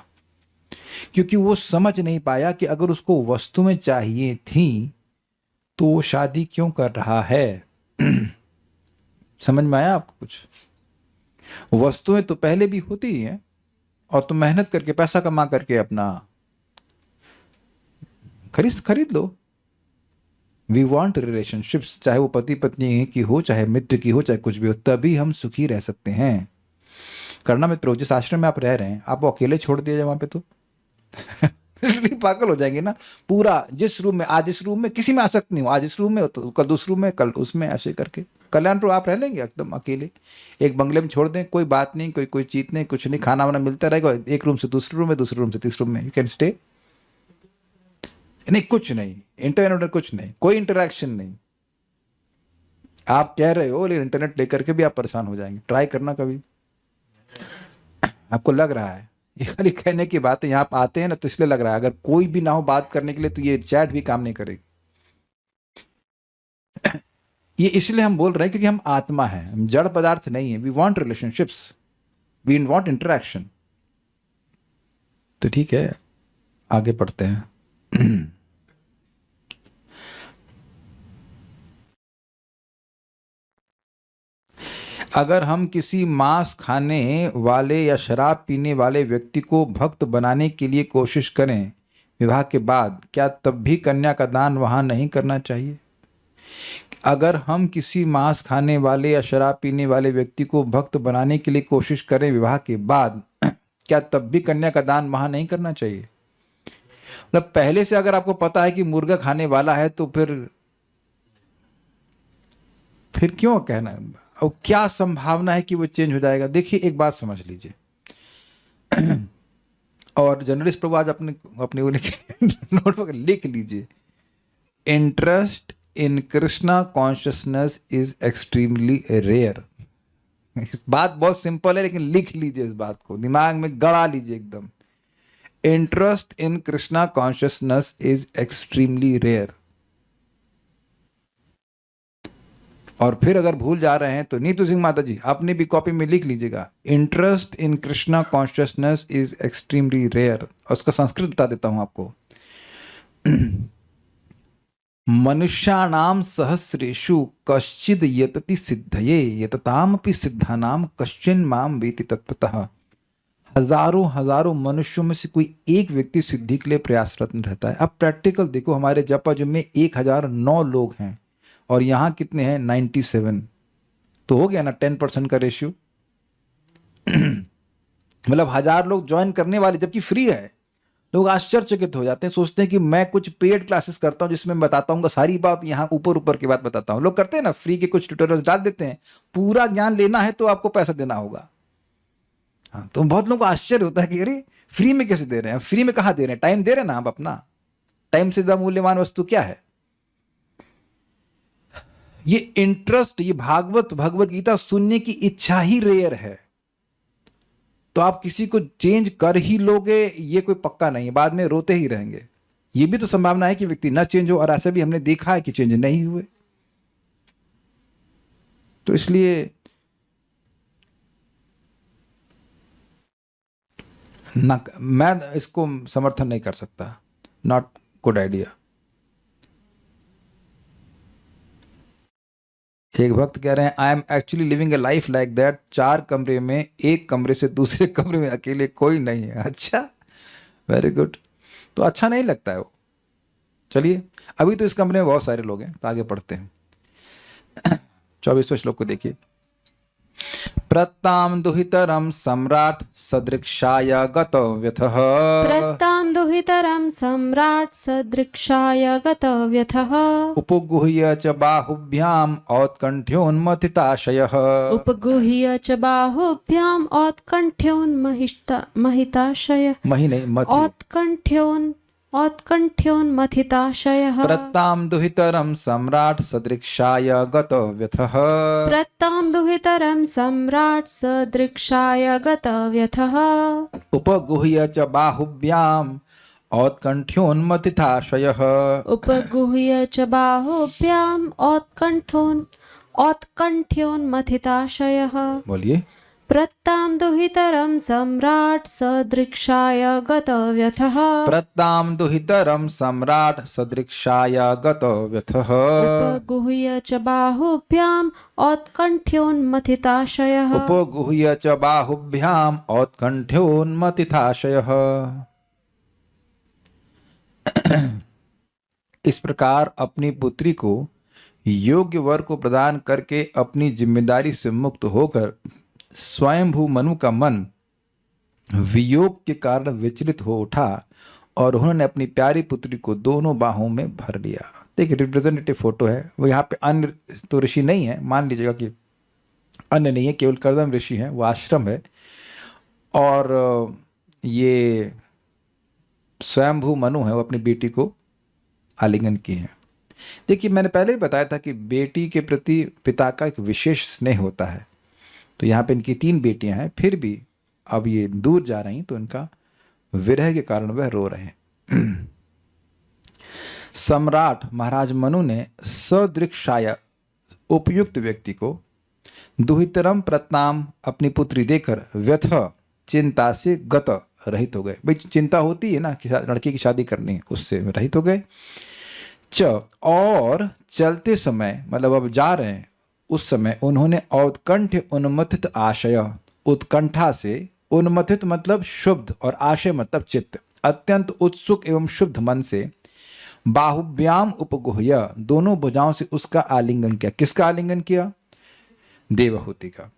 S1: क्योंकि वो समझ नहीं पाया कि अगर उसको वस्तुएं चाहिए थी तो वो शादी क्यों कर रहा है। समझ में आया आपको कुछ? वस्तुएं तो पहले भी होती ही हैं, और तुम मेहनत करके पैसा कमा करके अपना खरीद लो। वी वॉन्ट रिलेशनशिप्स, चाहे वो पति पत्नी की हो, चाहे मित्र की हो, चाहे कुछ भी हो, तभी हम सुखी रह सकते हैं। करना मित्रों, जिस आश्रम में आप रह रहे हैं, आप वो अकेले छोड़ दिया जाए वहां पे तो पागल हो जाएंगे ना। पूरा जिस रूम में, आज इस रूम में किसी में आसक्त नहीं हो, आज इस रूम में तो कल दूसरे रूम में, कल उसमें, ऐसे करके कल्याणपुर आप रह लेंगे एकदम अकेले। एक बंगले में छोड़ दें, कोई बात नहीं, कोई चीज नहीं, कुछ नहीं, खाना वाना मिलता रहेगा, एक रूम से दूसरे रूम में, दूसरे रूम से तीसरे रूम में, यू कैन स्टे। नहीं, कुछ नहीं, इंटरनेट कुछ नहीं, कोई इंटरेक्शन नहीं। आप कह रहे हो लेकिन इंटरनेट लेकर के भी आप परेशान हो जाएंगे। ट्राई करना कभी। आपको लग रहा है ये खाली कहने की बात है, यहाँ आप आते हैं ना तो इसलिए लग रहा है, अगर कोई भी ना हो बात करने के लिए तो ये चैट भी काम नहीं करेगी। ये इसलिए हम बोल रहे हैं क्योंकि हम आत्मा हैं, हम जड़ पदार्थ नहीं है। We want relationships, we want interaction. तो ठीक है, आगे पढ़ते हैं। अगर हम किसी मांस खाने वाले या शराब पीने वाले व्यक्ति को भक्त बनाने के लिए कोशिश करें विवाह के बाद, क्या तब भी कन्या का दान वहां नहीं करना चाहिए? अगर हम किसी मांस खाने वाले या शराब पीने वाले व्यक्ति को भक्त बनाने के लिए कोशिश करें विवाह के बाद, क्या तब भी कन्या का दान वहां नहीं करना चाहिए? मतलब पहले से अगर आपको पता है कि मुर्गा खाने वाला है तो फिर क्यों कहना है? और क्या संभावना है कि वो चेंज हो जाएगा? देखिए, एक बात समझ लीजिए, और जर्नलिस्ट प्रभु आज अपने वो नोटबुक लिख लीजिए, interest in Krishna consciousness is extremely rare. इस बात बहुत सिंपल है, लेकिन लिख लीजिए, इस बात को दिमाग में गड़ा लीजिए एकदम। Interest in Krishna consciousness is extremely rare. और फिर अगर भूल जा रहे हैं तो नीतू सिंह माता जी अपनी भी कॉपी में लिख लीजिएगा, interest in Krishna consciousness is extremely rare. और उसका संस्कृत बता देता हूं आपको। मनुष्याणाम सहस्रेषु कश्चिद यतति सिद्धये यततामपि सिद्धानाम कश्चिन माम वेति तत्वतः। हजारों मनुष्यों में से कोई एक व्यक्ति सिद्धि के लिए प्रयासरत रहता है। अब प्रैक्टिकल देखो, हमारे जपाजुम में 1009 लोग हैं और यहाँ कितने हैं? 97। तो हो गया ना 10% का रेशियो। मतलब 1000 लोग ज्वाइन करने वाले, जबकि फ्री है। लोग आश्चर्यचकित हो जाते हैं, सोचते हैं कि मैं कुछ पेड क्लासेस करता हूं जिसमें मैं बताता हूँ सारी बात, यहाँ ऊपर की बात बताता हूँ। लोग करते हैं ना, फ्री के कुछ ट्यूटोरियल्स डाल देते हैं। पूरा ज्ञान लेना है तो आपको पैसा देना होगा। हाँ, तो बहुत लोगों को आश्चर्य होता है कि अरे फ्री में कैसे दे रहे हैं? फ्री में कहाँ दे रहे हैं? टाइम दे रहे हैं ना आप अपना। टाइम से ज्यादा मूल्यवान वस्तु क्या है? ये इंटरेस्ट, ये भगवत गीता सुनने की इच्छा ही रेयर है। तो आप किसी को चेंज कर ही लोगे ये कोई पक्का नहीं है, बाद में रोते ही रहेंगे। ये भी तो संभावना है कि व्यक्ति ना चेंज हो, और ऐसा भी हमने देखा है कि चेंज नहीं हुए। तो इसलिए ना, मैं इसको समर्थन नहीं कर सकता। Not good idea. एक भक्त कह रहे हैं, I am actually living A life like that. 4 कमरे में, एक कमरे से दूसरे कमरे में अकेले कोई नहीं है। अच्छा, वेरी गुड। तो अच्छा नहीं लगता है वो। चलिए, अभी तो इस कमरे में बहुत सारे लोग हैं, तो आगे पढ़ते हैं। 24वें श्लोक को देखिए। प्रत्ताम दुहितरम सम्राट सदृक्षाय गतव्यथः।
S2: प्रत्तां दुहितरं सम्राट् सदृक्षाय गतव्यथः।
S1: उपगुह्य च बाहुभ्याम औत्कण्ठ्योन्मथिताशयः।
S2: उपगुह्य च बाहुभ्याम् औत्कण्ठ्योन्महिताशयः।
S1: मही नहीं, मथि।
S2: औत्कण्ठ्योन्मथिताशयः।
S1: प्रत्तां दुहितरं सम्राट सदृक्षाय गतव्यथः।
S2: प्रत्तां दुहितरं सम्राट् सदृक्षाय गतव्यथः।
S1: उपगुह्य च बाहुभ्याम औत्कण्ठ्योन्मथिताशयः।
S2: उपगुह्य च बाहुभ्याम् औत्कण्ठ्योन्मथिताशयः।
S1: बोलिए।
S2: प्रत्तां दुहितरं सम्राट् सदृक्षाय गतव्यथः।
S1: प्रत्तां दुहितरं सम्राट सदृक्षाय गतव्यथः।
S2: उपगुह्य च बाहुभ्याम् औत्कण्ठ्योन्मथिताशयः।
S1: उपगुह्य च बाहुभ्याम औत्कण्ठ्योन्मथिताशयः। इस प्रकार अपनी पुत्री को योग्य वर को प्रदान करके अपनी जिम्मेदारी से मुक्त होकर स्वयंभू मनु का मन वियोग के कारण विचलित हो उठा और उन्होंने अपनी प्यारी पुत्री को दोनों बाहों में भर लिया। देखिए रिप्रेजेंटेटिव फोटो है वो। यहाँ पे अन्य तो ऋषि नहीं है, मान लीजिएगा कि अन्य नहीं है, केवल कर्दम ऋषि हैं, वो आश्रम है। और ये स्वयंभू मनु है, वो अपनी बेटी को आलिंगन किए हैं। देखिए मैंने पहले भी बताया था कि बेटी के प्रति पिता का एक विशेष स्नेह होता है। तो यहाँ पे इनकी 3 बेटियां हैं, फिर भी अब ये दूर जा रही तो इनका विरह के कारण वह रो रहे हैं। सम्राट महाराज मनु ने सदृक्षाय उपयुक्त व्यक्ति को दुहितरम प्रत्नाम अपनी पुत्री देकर व्यथ चिंता से गत रहित हो गए। भाई चिंता होती है ना कि लड़की की शादी करनी है, उससे रहित हो गए। और चलते समय मतलब अब जा रहे हैं उस समय उन्होंने औत्कंठ उन्मथित आशय, उत्कंठा से उन्मथित मतलब शुद्ध और आशय मतलब चित्त, अत्यंत उत्सुक एवं शुद्ध मन से बाहुव्याम उपगुह्य दोनों भुजाओं से उसका आलिंगन किया। किसका आलिंगन किया? देवहूति का।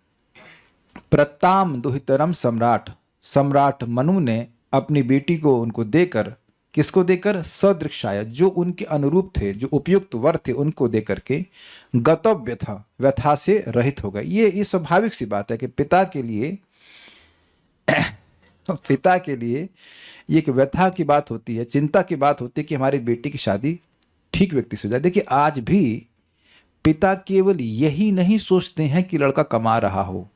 S1: प्रत्ताम दुहितरम सम्राट मनु ने अपनी बेटी को उनको देकर, किसको देकर? सदृक्षाय, जो उनके अनुरूप थे, जो उपयुक्त वर थे, उनको देकर के गतव्य था, व्यथा से रहित हो गए। ये स्वाभाविक सी बात है कि पिता के लिए ये एक व्यथा की बात होती है, चिंता की बात होती है कि हमारी बेटी की शादी ठीक व्यक्ति से हो जाए। देखिए आज भी पिता केवल यही नहीं सोचते हैं कि लड़का कमा रहा हो।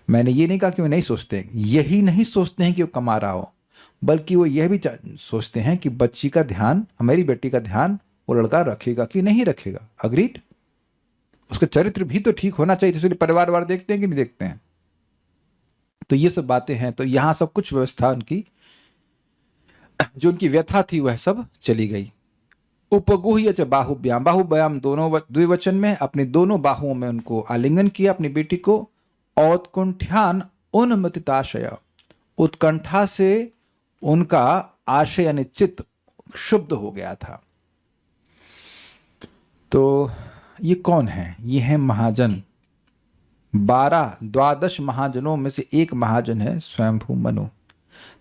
S1: मैंने ये नहीं कहा कि वो नहीं सोचते, यही नहीं सोचते हैं कि वो कमा रहा हो, बल्कि वो यह भी सोचते हैं कि बच्ची का ध्यान, हमारी बेटी का ध्यान वो लड़का रखेगा कि नहीं रखेगा। अग्रीड? उसका चरित्र भी तो ठीक होना चाहिए, इसलिए परिवार वार देखते हैं कि नहीं देखते हैं। तो ये सब बातें हैं। तो यहाँ सब कुछ व्यवस्था उनकी, जो उनकी व्यथा थी वह सब चली गई। उपगुह्य च बाहुव्याम, बाहुव्याम दोनों द्विवचन में, अपनी दोनों बाहुओं में उनको आलिंगन किया अपनी बेटी को। औत्कुंठ्यान उन्मतिताशय, उत्कंठा से उनका आशय यानी चित्त शुद्ध हो गया था। तो ये कौन है? ये है महाजन। 12 महाजनों में से एक महाजन है स्वयंभू मनु।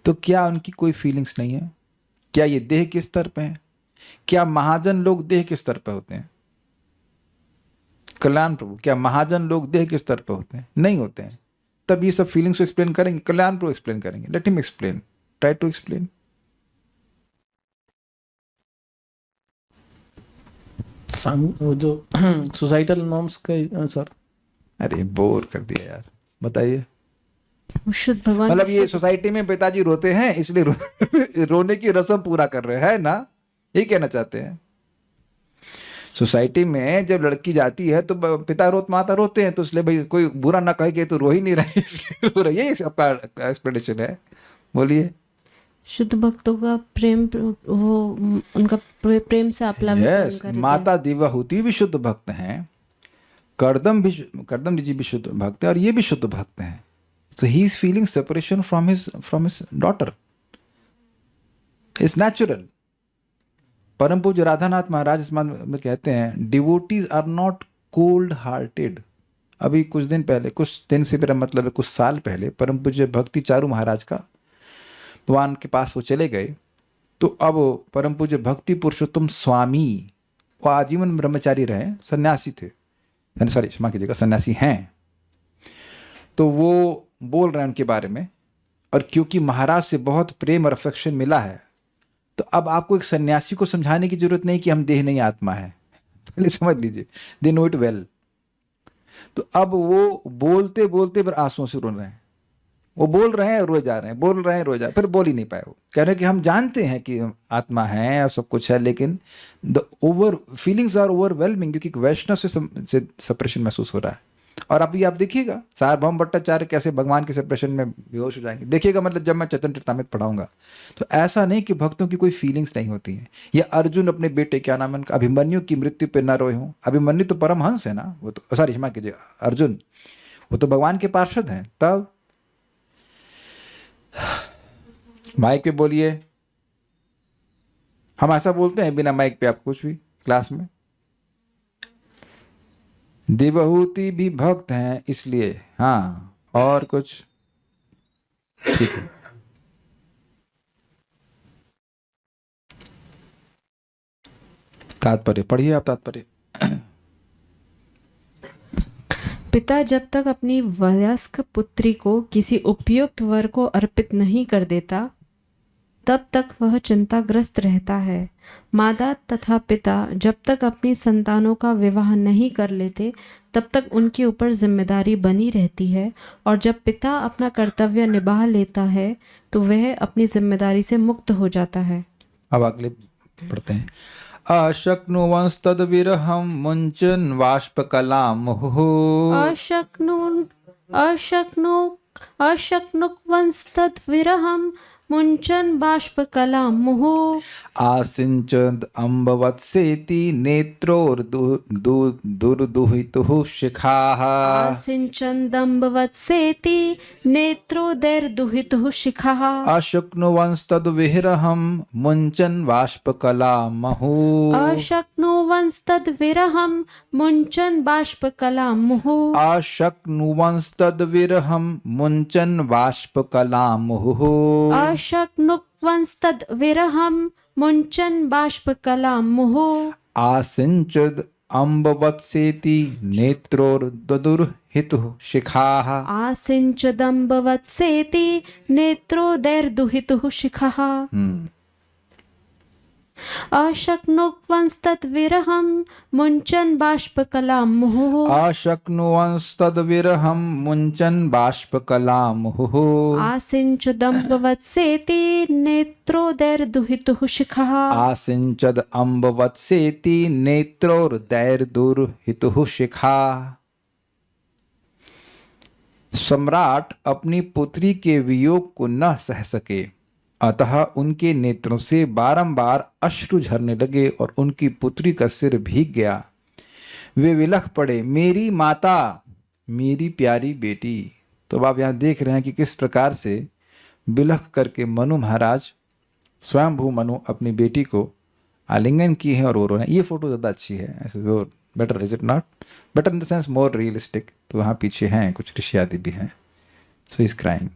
S1: तो क्या उनकी कोई फीलिंग्स नहीं है? क्या ये देह के स्तर पे है? क्या महाजन लोग देह के स्तर पे होते हैं? कल्याण प्रभु, क्या महाजन लोग देह के स्तर पे होते हैं? नहीं होते हैं। तब ये सब फीलिंग्स को एक्सप्लेन करेंगे, कल्याण प्रभु एक्सप्लेन करेंगे। Let him explain, try to explain.
S3: जो सोसाइटल नॉर्म्स का सर।
S1: अरे बोर कर दिया यार, बताइए।
S2: शुद्ध भगवान
S1: मतलब ये सोसाइटी में पिताजी रोते हैं इसलिए रोने की रस्म पूरा कर रहे हैं ना, ये कहना चाहते हैं। सोसाइटी में जब लड़की जाती है तो पिता माता रोते हैं, तो इसलिए भाई कोई बुरा ना कहे तो रो ही नहीं रहे, इसलिए रो रहे। यही आपका एक्सप्लेनेशन है। बोलिए।
S2: शुद्ध भक्तों का प्रेम, वो उनका प्रेम से
S1: यस, माता देवहूति भी शुद्ध भक्त हैं, कर्दम जी भी शुद्ध भक्त हैं, और ये भी शुद्ध भक्त हैं। So he is feeling separation from his daughter. It's natural. परम पूज्य राधानाथ महाराज इस में कहते हैं, devotees are not cold hearted. अभी कुछ दिन से मेरा मतलब है कुछ साल पहले परम पूज्य भक्ति चारू महाराज का भगवान के पास वो चले गए। तो अब परम पूज्य भक्ति पुरुषोत्तम स्वामी वो आजीवन ब्रह्मचारी रहे, सन्यासी थे, सॉरी क्षमा कीजिएगा, सन्यासी हैं। तो वो बोल रहे हैं उनके बारे में, और क्योंकि महाराज से बहुत प्रेम और अफेक्शन मिला है, तो अब आपको एक सन्यासी को समझाने की जरूरत नहीं कि हम देह नहीं आत्मा है, पहले समझ लीजिए, दे नो इट वेल। तो अब वो बोलते बोलते पर आंसुओं से रो रहे हैं, वो बोल रहे हैं रोए जा रहे हैं, बोल रहे हैं रोए जा रहे हैं, फिर बोल ही नहीं पाए। वो कह रहे हैं कि हम जानते हैं कि आत्मा है और सब कुछ है, लेकिन the over feelings are overwhelming, क्योंकि वैष्णव से सेपरेशन महसूस हो रहा है। और अभी आप देखिएगा सार्वभौम भट्टाचार्य कैसे भगवान के सेपरेशन में बेहोश हो जाएंगे, देखिएगा। मतलब जब मैं चैतन्य चरितामृत पढ़ाऊंगा तो ऐसा नहीं कि भक्तों की कोई फीलिंग्स नहीं होती हैं। या अर्जुन अपने बेटे, क्या नाम है उनका, अभिमन्यु की मृत्यु पे न रोए हों। अभिमन्यु तो परमहंस है ना, वो तो, सॉरी क्षमा कीजिए, अर्जुन वो तो भगवान के पार्षद हैं। तब माइक पे बोलिए। हम ऐसा बोलते हैं बिना माइक पे, आप कुछ भी क्लास में। देवहूति भी भक्त हैं इसलिए, हाँ। और कुछ? ठीक है। तात्पर्य पढ़िए आप, तात्पर्य।
S2: पिता जब तक अपनी वयस्क पुत्री को किसी उपयुक्त वर को अर्पित नहीं कर देता तब तक वह चिंताग्रस्त रहता है। माता तथा पिता जब तक अपनी संतानों का विवाह नहीं कर लेते तब तक उनके ऊपर जिम्मेदारी बनी रहती है, और जब पिता अपना कर्तव्य निभा लेता है तो वह अपनी जिम्मेदारी से मुक्त हो जाता है।
S1: अब अगले पढ़ते हैं। अशक्नुवंस्तद विरहम मुंचन वाष्पकलाम मुहुः।
S2: अशक्नुक्वंस्तद विरहम मुंचन बाष्पकलां मुहुः।
S1: आसिंचद अम्बवत्सेति नेत्रोर्दुर्दुहितुः शिखाः।
S2: आसिंचन्दम्बवत्सेति नेत्रोदैर्दुहितुः शिखः।
S1: अशक्नुवंस्तद्विरहं मुञ्चन् बाष्पकलां मुहुः।
S2: अशक्नुवंस्तद्विरहं मुञ्चन् बाष्पकलां मुहुः।
S1: अशक्नुवंस्तद्विरहं मुञ्चन् बाष्पकलां मुहुः।
S2: अशक्नुवंस्तद्विरहं मुञ्चन् बाष्पकलां मुहुः।
S1: आसिंचद अम्बवत्सेति नेत्रोर्दुर्हितुः शिखाः।
S2: आसिंचदम्बवत्सेति नेत्रोदैर्दुहितुः शिखः। अशक्नुवंस्तद्विरहं मुञ्चन् बाष्पकलां मुहुः।
S1: अशक्नुवंस्तद्विरहं मुञ्चन् बाष्पकलां मुहुः।
S2: आसिंचदम्बवत्सेति नेत्रोदैर्दुहितुः शिखः।
S1: आसिंचद अम्बवत्सेति नेत्रोर्दैर्दुर्हितुः शिखा। सम्राट अपनी पुत्री के वियोग को न सह सके, अतः उनके नेत्रों से बारंबार अश्रु झरने लगे और उनकी पुत्री का सिर भीग गया। वे विलख पड़े, मेरी माता, मेरी प्यारी बेटी। तो अब आप यहाँ देख रहे हैं कि किस प्रकार से विलख करके मनु महाराज, स्वयंभू मनु, अपनी बेटी को आलिंगन की है और रो रहे हैं। ये फोटो ज़्यादा अच्छी है, ऐसे वो better, is it not? Better in the sense more realistic. तो वहाँ पीछे हैं कुछ ऋषि आदि भी हैं। So is crying.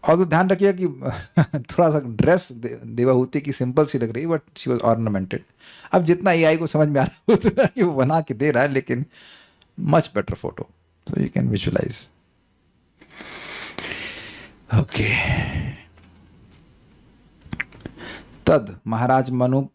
S1: और तो ध्यान रखिए कि थोड़ा सा ड्रेस देवहूति की सिंपल सी लग रही है, बट शी वॉज ऑर्नामेंटेड। अब जितना एआई को समझ में आ रहा है उतना ही वो बना के दे रहा है, लेकिन much better photo, so you can visualise. Okay. तद महाराज मनु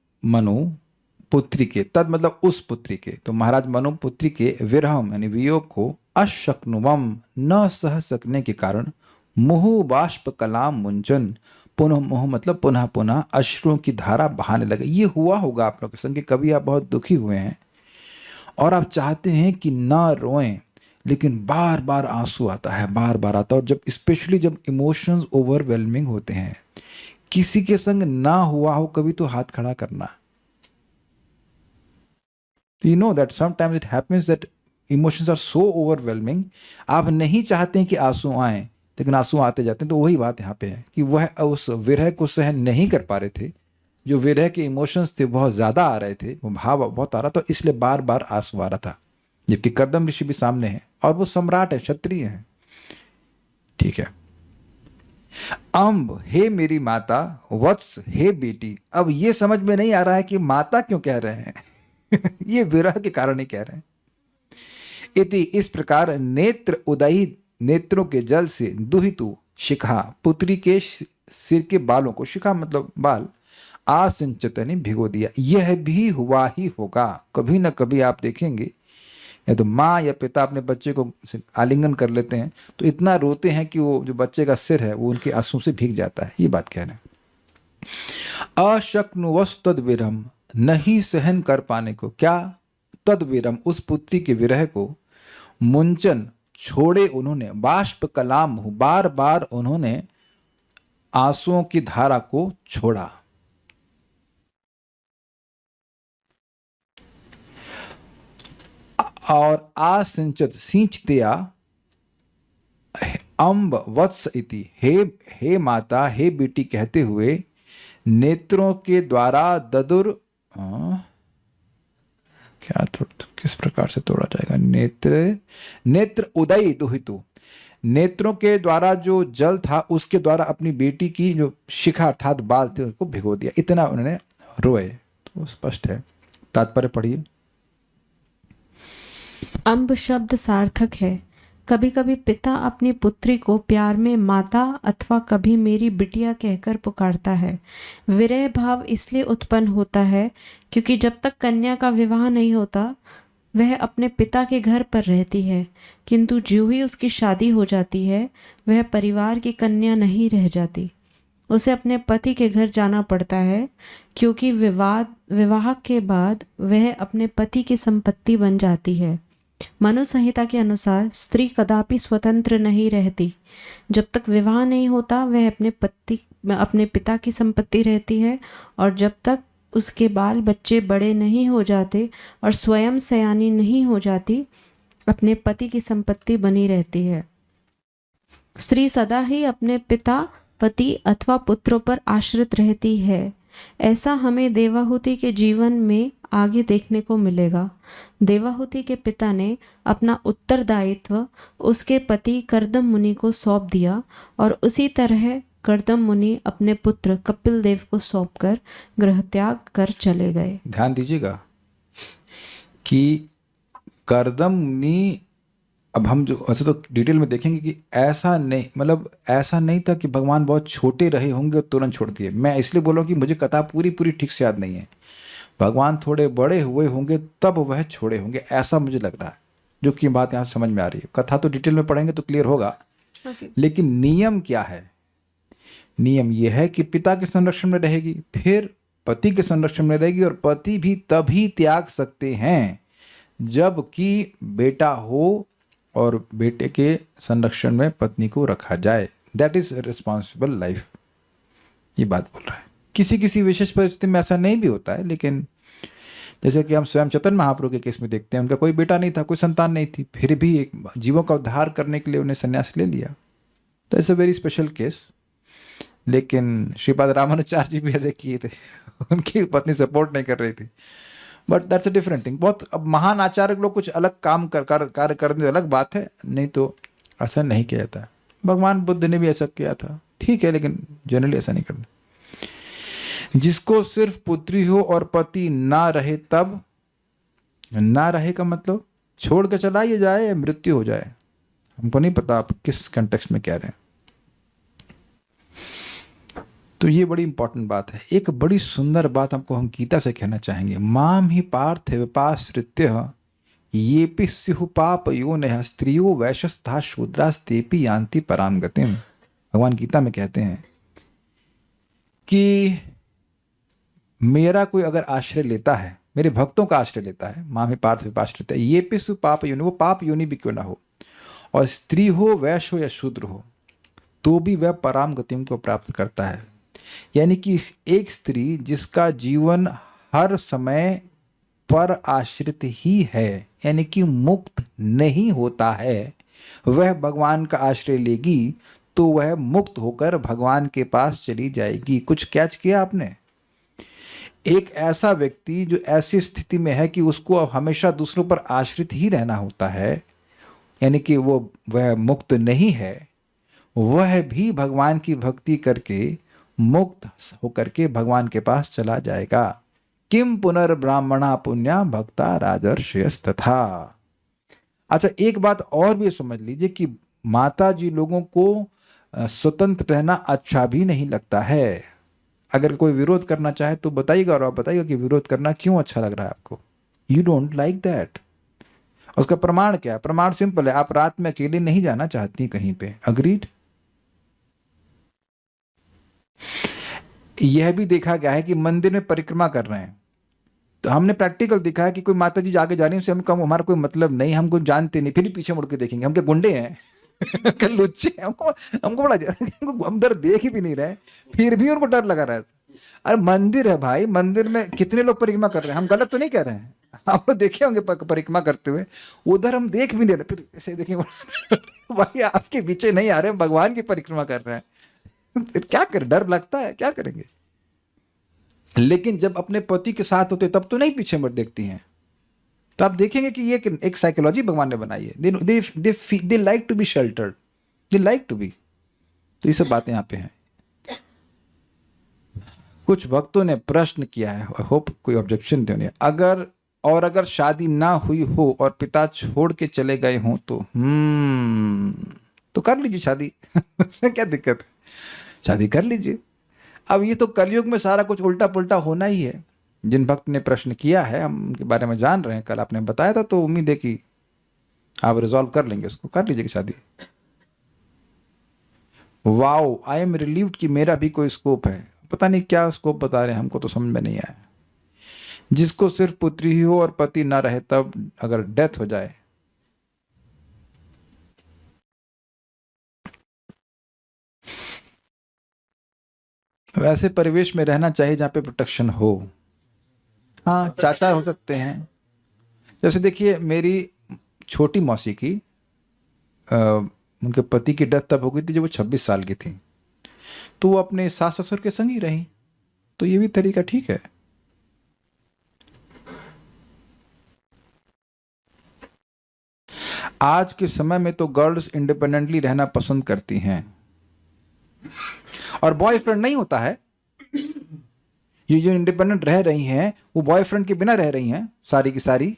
S1: पुत्री के, तद मतलब उस पुत्री के, तो महाराज मनु पुत्री के विरहम यानी वियोग को अशक्नुवम न सह सकने के कारण मुहु बाष्प कलाम मुंचन, पुनः मुह मतलब पुनः पुनः अश्रुओं की धारा बहाने लगे। ये हुआ होगा आप लोग के संग कि कभी आप बहुत दुखी हुए हैं और आप चाहते हैं कि ना रोएं, लेकिन बार बार आंसू आता है, बार बार आता है। और जब स्पेशली जब इमोशंस ओवरवेलमिंग होते हैं, किसी के संग ना हुआ हो कभी तो हाथ खड़ा करना। You know that sometimes it happens that emotions are so overwhelming, आप नहीं चाहते हैं कि आंसू आए, लेकिन आंसू आते जाते हैं। तो वही बात यहाँ पे है कि वह उस विरह को सहन नहीं कर पा रहे थे, जो विरह के इमोशंस थे बहुत ज़्यादा आ रहे थे, वो भाव बहुत आ रहा था, तो इसलिए बार बार आंसू आ रहा था। जबकि कर्दम ऋषि भी सामने है और वो सम्राट है, क्षत्रिय है। ठीक है। अम्ब हे मेरी माता, वत्स हे बेटी। अब ये समझ में नहीं आ रहा है कि माता क्यों कह रहे हैं ये विरह के कारण ही कह रहे हैं। इति इस प्रकार नेत्र उदयी, नेत्रों के जल से दुहितु शिखा, पुत्री के सिर के बालों को, शिखा मतलब बाल, आसिंचित यानी भिगो दिया। यह भी हुआ ही होगा। कभी ना कभी आप देखेंगे या तो माँ या पिता अपने बच्चे को आलिंगन कर लेते हैं तो इतना रोते हैं कि वो जो बच्चे का सिर है वो उनके आंसू से भीग जाता है। ये बात कह रहे हैं। अशक्नुवस् तद्विरम, नहीं सहन कर पाने को, क्या? तद्विरम उस पुत्री के विरह को, मुंचन छोड़े उन्होंने, बाष्प कलाम बार बार उन्होंने आंसुओं की धारा को छोड़ा। और आसिंचत सींच दिया, अम्ब वत्स इति, हे माता, हे बेटी कहते हुए नेत्रों के द्वारा ददुर क्या किस प्रकार से तोड़ा जाएगा? नेत्र उदय दुहितु, नेत्रों के द्वारा जो जल था उसके द्वारा अपनी बेटी की जो शिखा अर्थात बाल थे उसको भिगो दिया, इतना उन्होंने रोए। तो स्पष्ट है। तात्पर्य पढ़िए।
S2: अम्ब शब्द सार्थक है। कभी कभी पिता अपनी पुत्री को प्यार में माता अथवा कभी मेरी बिटिया कहकर पुकारता है। विरह भाव इसलिए उत्पन्न होता है क्योंकि जब तक कन्या का विवाह नहीं होता वह अपने पिता के घर पर रहती है, किंतु ज्यों ही उसकी शादी हो जाती है वह परिवार की कन्या नहीं रह जाती, उसे अपने पति के घर जाना पड़ता है, क्योंकि विवाह के बाद वह अपने पति की संपत्ति बन जाती है। मनु संहिता के अनुसार स्त्री कदापि स्वतंत्र नहीं रहती। जब तक विवाह नहीं होता वह अपने पिता की संपत्ति रहती है, और जब तक उसके बाल बच्चे बड़े नहीं हो जाते और स्वयं सयानी नहीं हो जाती अपने पति की संपत्ति बनी रहती है। स्त्री सदा ही अपने पिता, पति अथवा पुत्रों पर आश्रित रहती है। ऐसा हमें देवाहुति के जीवन में आगे देखने को मिलेगा। देवाहुति के पिता ने अपना उत्तरदायित्व उसके पति कर्दम मुनि को सौंप दिया, और उसी तरह कर्दम मुनि अपने पुत्र कपिल देव को सौंपकर गृह त्याग कर चले गए।
S1: ध्यान दीजिएगा कि कर्दम मुनि, अब हम जो ऐसे तो डिटेल में देखेंगे कि ऐसा नहीं, मतलब ऐसा नहीं था कि भगवान बहुत छोटे रहे होंगे और तुरंत छोड़ दिए। मैं इसलिए बोल रहा हूँ कि मुझे कथा पूरी ठीक से याद नहीं है। भगवान थोड़े बड़े हुए होंगे तब वह छोड़े होंगे, ऐसा मुझे लग रहा है, जो कि बात यहाँ समझ में आ रही है। कथा तो डिटेल में पढ़ेंगे तो क्लियर होगा। लेकिन नियम क्या है? नियम यह है कि पिता के संरक्षण में रहेगी, फिर पति के संरक्षण में रहेगी, और पति भी तभी त्याग सकते हैं जबकि बेटा हो और बेटे के संरक्षण में पत्नी को रखा जाए। दैट इज रिस्पॉन्सिबल लाइफ, ये बात बोल रहा है। किसी किसी विशेष परिस्थिति में ऐसा नहीं भी होता है, लेकिन जैसे कि हम स्वयं चैतन्य महाप्रभु के केस में देखते हैं, उनका कोई बेटा नहीं था, कोई संतान नहीं थी, फिर भी एक जीवों का उद्धार करने के लिए उन्हें संन्यास ले लिया। तो it's a very special case. लेकिन श्रीपाद रामानुचार्य जी भी ऐसे किए थे, उनकी पत्नी सपोर्ट नहीं कर रही थी, but that's a different thing. बहुत अब महान आचार्य लोग कुछ अलग काम कार्य करने अलग बात है, नहीं तो ऐसा नहीं किया जाता। भगवान बुद्ध ने भी ऐसा किया था, ठीक है, लेकिन जनरली ऐसा नहीं करना। जिसको सिर्फ पुत्री हो और पति ना रहे, तब ना रहे का मतलब छोड़ के चला ही जाए या मृत्यु हो जाए, हमको नहीं पता आप किस कंटेक्स्ट में कह रहे हैं। तो ये बड़ी इंपॉर्टेंट बात है। एक बड़ी सुंदर बात हमको हम गीता से कहना चाहेंगे। माम ही पार्थ विपाश्रित्य येपि स्युः पाप योनिः स्त्रियो वैश्यस्था शूद्रास्तेपि यान्ति पराम गतिम। भगवान गीता में कहते हैं कि मेरा कोई अगर आश्रय लेता है, मेरे भक्तों का आश्रय लेता है, माम ही पार्थ विपाश्रित्य येपि स्युः पाप योनि, वो पाप योनि भी क्यों ना हो, और स्त्री हो, वैश्य हो या शूद्र हो, तो भी वह पराम गतिम को प्राप्त करता है। यानी कि एक स्त्री जिसका जीवन हर समय पर आश्रित ही है, यानी कि मुक्त नहीं होता है, वह भगवान का आश्रय लेगी तो वह मुक्त होकर भगवान के पास चली जाएगी। कुछ कैच किया आपने? एक ऐसा व्यक्ति जो ऐसी स्थिति में है कि उसको अब हमेशा दूसरों पर आश्रित ही रहना होता है, यानी कि वह मुक्त नहीं है, वह भी भगवान की भक्ति करके मुक्त होकर के भगवान के पास चला जाएगा। किम पुनर्ब्राह्मणा पुण्या भक्ता राजर्षयस्तथा। अच्छा, एक बात और भी समझ लीजिए कि माता जी लोगों को स्वतंत्र रहना अच्छा भी नहीं लगता है। अगर कोई विरोध करना चाहे तो बताइएगा, और आप बताइएगा कि विरोध करना क्यों अच्छा लग रहा है आपको। You don't like that. उसका प्रमाण क्या है? प्रमाण सिंपल है, आप रात में अकेले नहीं जाना चाहती कहीं पे। अग्रीड? यह भी देखा गया है कि मंदिर में परिक्रमा कर रहे हैं तो हमने प्रैक्टिकल देखा है कि कोई माता जी आगे जा रही है, उससे हम हमारा कोई मतलब नहीं, हमको जानते नहीं, फिर भी पीछे मुड़ के देखेंगे। हम क्या गुंडे हैं? लुच्चे हैं? हमको बड़ा हम डर देख ही भी नहीं रहे, फिर भी उनको डर लगा रहा है। अरे मंदिर है भाई, मंदिर में कितने लोग परिक्रमा कर रहे हैं, हम गलत तो नहीं कह रहे हैं। आप लोग देखे होंगे परिक्रमा करते हुए, उधर हम देख भी नहीं रहे, फिर ऐसे देखेंगे भाई आपके पीछे नहीं आ रहे, भगवान की परिक्रमा कर रहे हैं। क्या करें? डर लगता है, क्या करेंगे? लेकिन जब अपने पति के साथ होते तब तो नहीं पीछे मत देखती हैं। तो आप देखेंगे कि ये एक साइकोलॉजी भगवान ने बनाई है। They like to be sheltered, they like to be. तो ये सब बातें यहाँ पे हैं। कुछ भक्तों ने प्रश्न किया है, आई होप कोई ऑब्जेक्शन तो नहीं। अगर शादी ना हुई हो और पिता छोड़ के चले गए हों तो कर लीजिए शादी। उसमें क्या दिक्कत है, शादी कर लीजिए। अब ये तो कलयुग में सारा कुछ उल्टा पुल्टा होना ही है। जिन भक्त ने प्रश्न किया है हम उनके बारे में जान रहे हैं, कल आपने बताया था, तो उम्मीद है कि आप रिजॉल्व कर लेंगे उसको, कर लीजिएगा शादी। वाओ, आई एम रिलीव्ड कि मेरा भी कोई स्कोप है। पता नहीं क्या स्कोप बता रहे हैं, हमको तो समझ में नहीं आया। जिसको सिर्फ पुत्री ही हो और पति ना रहे, तब अगर डेथ हो जाए वैसे परिवेश में रहना चाहिए जहाँ पे प्रोटेक्शन हो। हाँ, चाचा हो सकते हैं। जैसे देखिए, मेरी छोटी मौसी की उनके पति की डेथ तब हो गई थी जब वो 26 साल की थी, तो वो अपने सास ससुर के संग ही रही। तो ये भी तरीका ठीक है। आज के समय में तो गर्ल्स इंडिपेंडेंटली रहना पसंद करती हैं, और बॉयफ्रेंड नहीं होता है। ये जो इंडिपेंडेंट रह रही हैं वो बॉयफ्रेंड के बिना रह रही हैं सारी की सारी।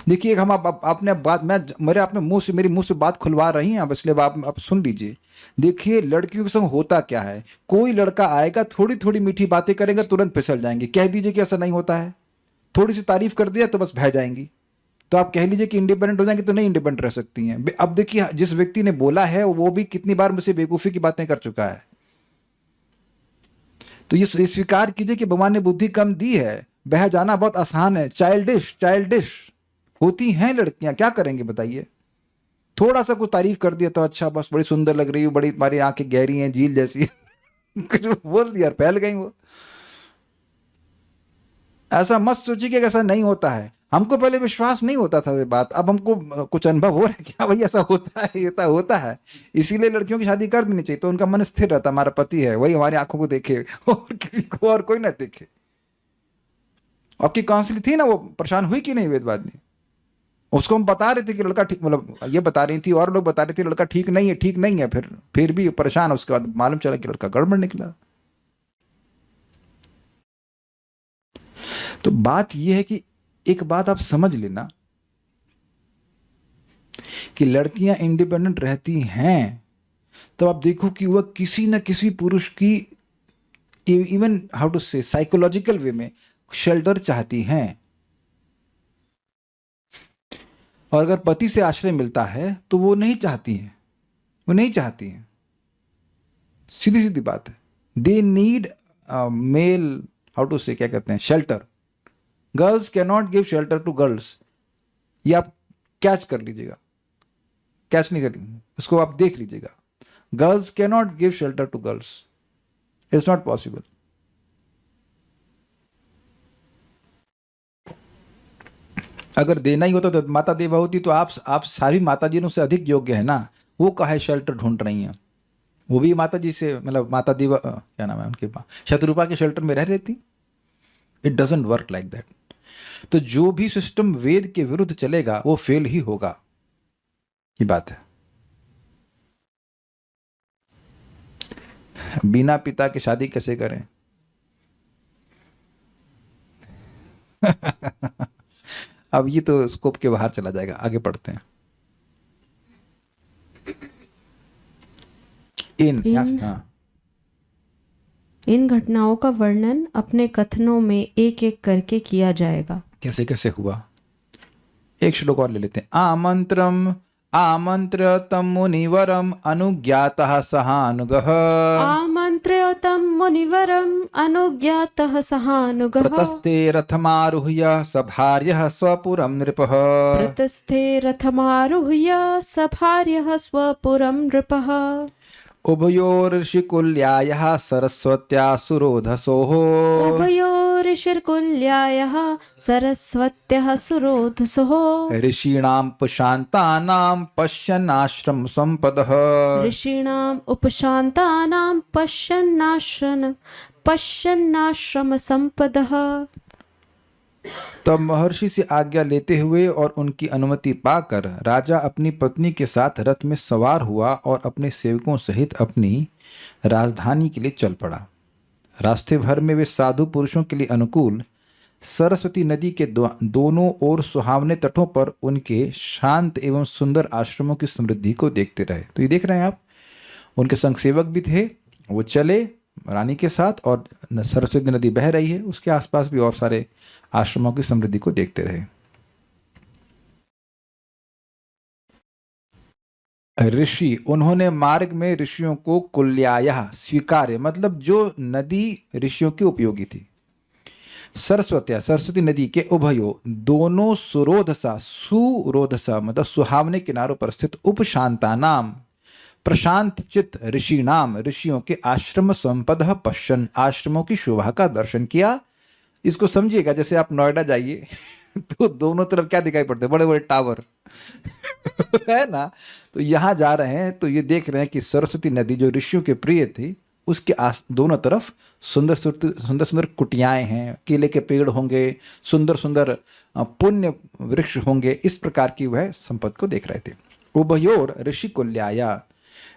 S1: देखिए, हम आपने बात मेरे मुंह से बात खुलवा रही हैं, अब इसलिए आप सुन लीजिए। देखिए, लड़कियों के संग होता क्या है, कोई लड़का आएगा, थोड़ी थोड़ी मीठी बातें करेंगे, तुरंत फिसल जाएंगे। कह दीजिए कि ऐसा नहीं होता है, थोड़ी सी तारीफ कर दिया तो बस बह जाएंगी। तो आप कह लीजिए कि इंडिपेंडेंट हो जाएंगे, तो नहीं इंडिपेंडेंट रह सकती हैं। अब देखिए, जिस व्यक्ति ने बोला है वो भी कितनी बार मुझसे बेवकूफ़ी की बातें कर चुका है। तो ये स्वीकार कीजिए कि भगवान ने बुद्धि कम दी है, बह जाना बहुत आसान है। चाइल्डिश होती हैं लड़कियां, क्या करेंगे बताइए। थोड़ा सा कुछ तारीफ कर दिया तो अच्छा, बस बड़ी सुंदर लग रही हो, बड़ी तुम्हारी आंखें गहरी हैं, झील जैसी। कुछ बोल दिया, फैल गई वो। ऐसा मत सोचिए कि ऐसा नहीं होता है। हमको पहले विश्वास नहीं होता था ये बात, अब हमको कुछ अनुभव हो रहा है कि हाँ भाई ऐसा होता है, ऐसा होता है। इसीलिए लड़कियों की शादी कर देनी चाहिए, तो उनका मन स्थिर रहता, हमारा पति है वही हमारी आंखों को देखे और किसी को और कोई ना देखे। आपकी काउंसलिंग थी ना, वो परेशान हुई कि नहीं वेदवादिनी? उसको हम बता रहे थे कि लड़का ठीक, मतलब ये बता रही थी और लोग बता रहे थे लड़का ठीक नहीं है, फिर भी परेशान। उसके बाद मालूम चला कि लड़का गड़बड़ निकला। तो बात यह है कि एक बात आप समझ लेना कि लड़कियां इंडिपेंडेंट रहती हैं, तो आप देखो कि वह किसी न किसी पुरुष की, इवन हाउ टू से, साइकोलॉजिकल वे में शेल्टर चाहती हैं। और अगर पति से आश्रय मिलता है तो वो नहीं चाहती हैं, सीधी सीधी बात है। They need male, how to say, क्या कहते हैं, shelter. Girls can not give shelter to girls. ये आप कैच कर लीजिएगा, कैच नहीं करेंगे उसको, आप देख लीजिएगा। Girls can not give shelter to girls, it's not possible. अगर देना ही होता तो माता देवा होती, तो आप सारी माता जी से अधिक योग्य है ना। वो काहे शेल्टर ढूंढ रही हैं, वो भी माता जी से, मतलब माता देवा, क्या नाम है उनके, शत्रुपा के शेल्टर में रह रहती। It doesn't work like that. तो जो भी सिस्टम वेद के विरुद्ध चलेगा वो फेल ही होगा, ये बात है। बिना पिता की शादी कैसे करें? अब ये तो स्कोप के बाहर चला जाएगा, आगे पढ़ते हैं।
S2: इन घटनाओं का वर्णन अपने कथनों में एक एक करके किया जाएगा।
S1: कैसे कैसे हुआ, एक श्लोक और ले लेते हैं। आमंत्र्य तम मुनिवरम अनुज्ञातः सहानुगः।
S2: आमन्त्र्यतं मुनिवरम् अनुज्ञातः सहानुगः।
S1: प्रतस्ते रथमारुह्य सभार्यः स्वपुरं नृपः।
S2: प्रतस्थे रथमारुह्य सभार्यः स्वपुरं नृपः।
S1: उभयोर्षिकुल्यायः सरस्वत्या सुरोधसोः।
S2: उभयोर्षिकुल्यायः ऋषिर्कुल्यायः सरस्वत्यः सुरोधसोः
S1: ऋषीणाम प्रशांतानां पश्यन्नाश्रम संपदः।
S2: ऋषीणाम् उपशान्तानां पश्यन्नाश्रम संपदः।
S1: तब महर्षि से आज्ञा लेते हुए और उनकी अनुमति पाकर राजा अपनी पत्नी के साथ रथ में सवार हुआ और अपने सेवकों सहित अपनी राजधानी के लिए चल पड़ा। रास्ते भर में वे साधु पुरुषों के लिए अनुकूल सरस्वती नदी के दोनों ओर सुहावने तटों पर उनके शांत एवं सुंदर आश्रमों की समृद्धि को देखते रहे। तो ये देख रहे हैं आप, उनके संग सेवक भी थे, वो चले रानी के साथ और सरस्वती नदी बह रही है, उसके आसपास भी और सारे आश्रमों की समृद्धि को देखते रहे। ऋषि, उन्होंने मार्ग में ऋषियों को कुल्यायः स्वीकार्य, मतलब जो नदी ऋषियों की उपयोगी थी, सरस्वती सरस्वती नदी के उभयो दोनों सुरोधसा मतलब सुहावने किनारों पर स्थित उपशांता नाम प्रशांत चित ऋषि नाम ऋषियों के आश्रम संपद पश्चन, आश्रमों की शोभा का दर्शन किया। इसको समझिएगा, जैसे आप नोएडा जाइए तो दोनों तरफ क्या दिखाई पड़ते हैं, बड़े बड़े टावर है ना। तो यहाँ जा रहे हैं तो ये देख रहे हैं कि सरस्वती नदी जो ऋषियों के प्रिय थी, उसके दोनों तरफ सुंदर सुंदर सुंदर कुटियाएं हैं, केले के पेड़ होंगे, सुंदर सुंदर पुण्य वृक्ष होंगे, इस प्रकार की वह संपद को देख रहे थे। उभयोर ऋषि कुल्याया,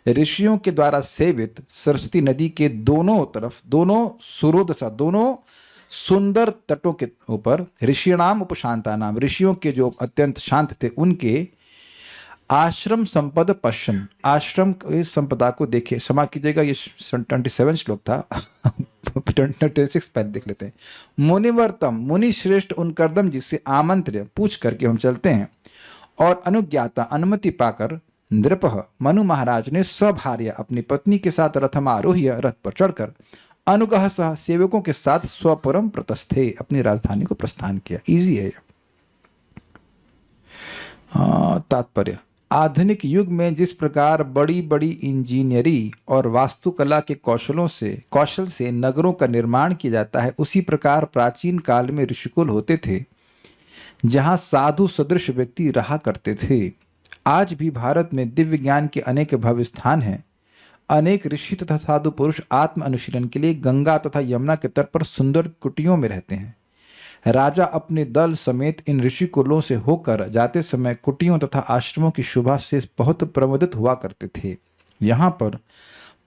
S1: ऋषियों के द्वारा सेवित सरस्वती नदी के दोनों तरफ दोनों सुरोदसा दोनों सुंदर तटों के ऊपर ऋषिणाम उपशांता नाम ऋषियों के जो अत्यंत शांत थे उनके आश्रम संपद पश्चन, आश्रम की संपदा को देखे। क्षमा कीजिएगा, ये 27 श्लोक था 26 पहले देख लेते हैं। मुनिवर्तम, मुनि श्रेष्ठ उन कर्दम जिससे आमंत्र्य पूछ करके हम चलते हैं और अनुज्ञाता अनुमति पाकर नृपः मनु महाराज ने स्वभार्य अपनी पत्नी के साथ रथमारोह्य रथ पर चढ़कर अनुगह सह सेवकों के साथ स्वपुरम प्रतस्थे अपनी राजधानी को प्रस्थान किया। इजी है। तात्पर्य, आधुनिक युग में जिस प्रकार बड़ी बड़ी इंजीनियरी और वास्तुकला के कौशल से नगरों का निर्माण किया जाता है, उसी प्रकार प्राचीन काल में ऋषिकुल होते थे जहां साधु सदृश व्यक्ति रहा करते थे। आज भी भारत में दिव्य ज्ञान के अनेक भव्य स्थान हैं। अनेक ऋषि तथा साधु पुरुष आत्म अनुशीलन के लिए गंगा तथा यमुना के तट पर सुंदर कुटियों में रहते हैं। राजा अपने दल समेत इन ऋषि कुलों से होकर जाते समय कुटियों तथा आश्रमों की शोभा से बहुत प्रमुदित हुआ करते थे। यहाँ पर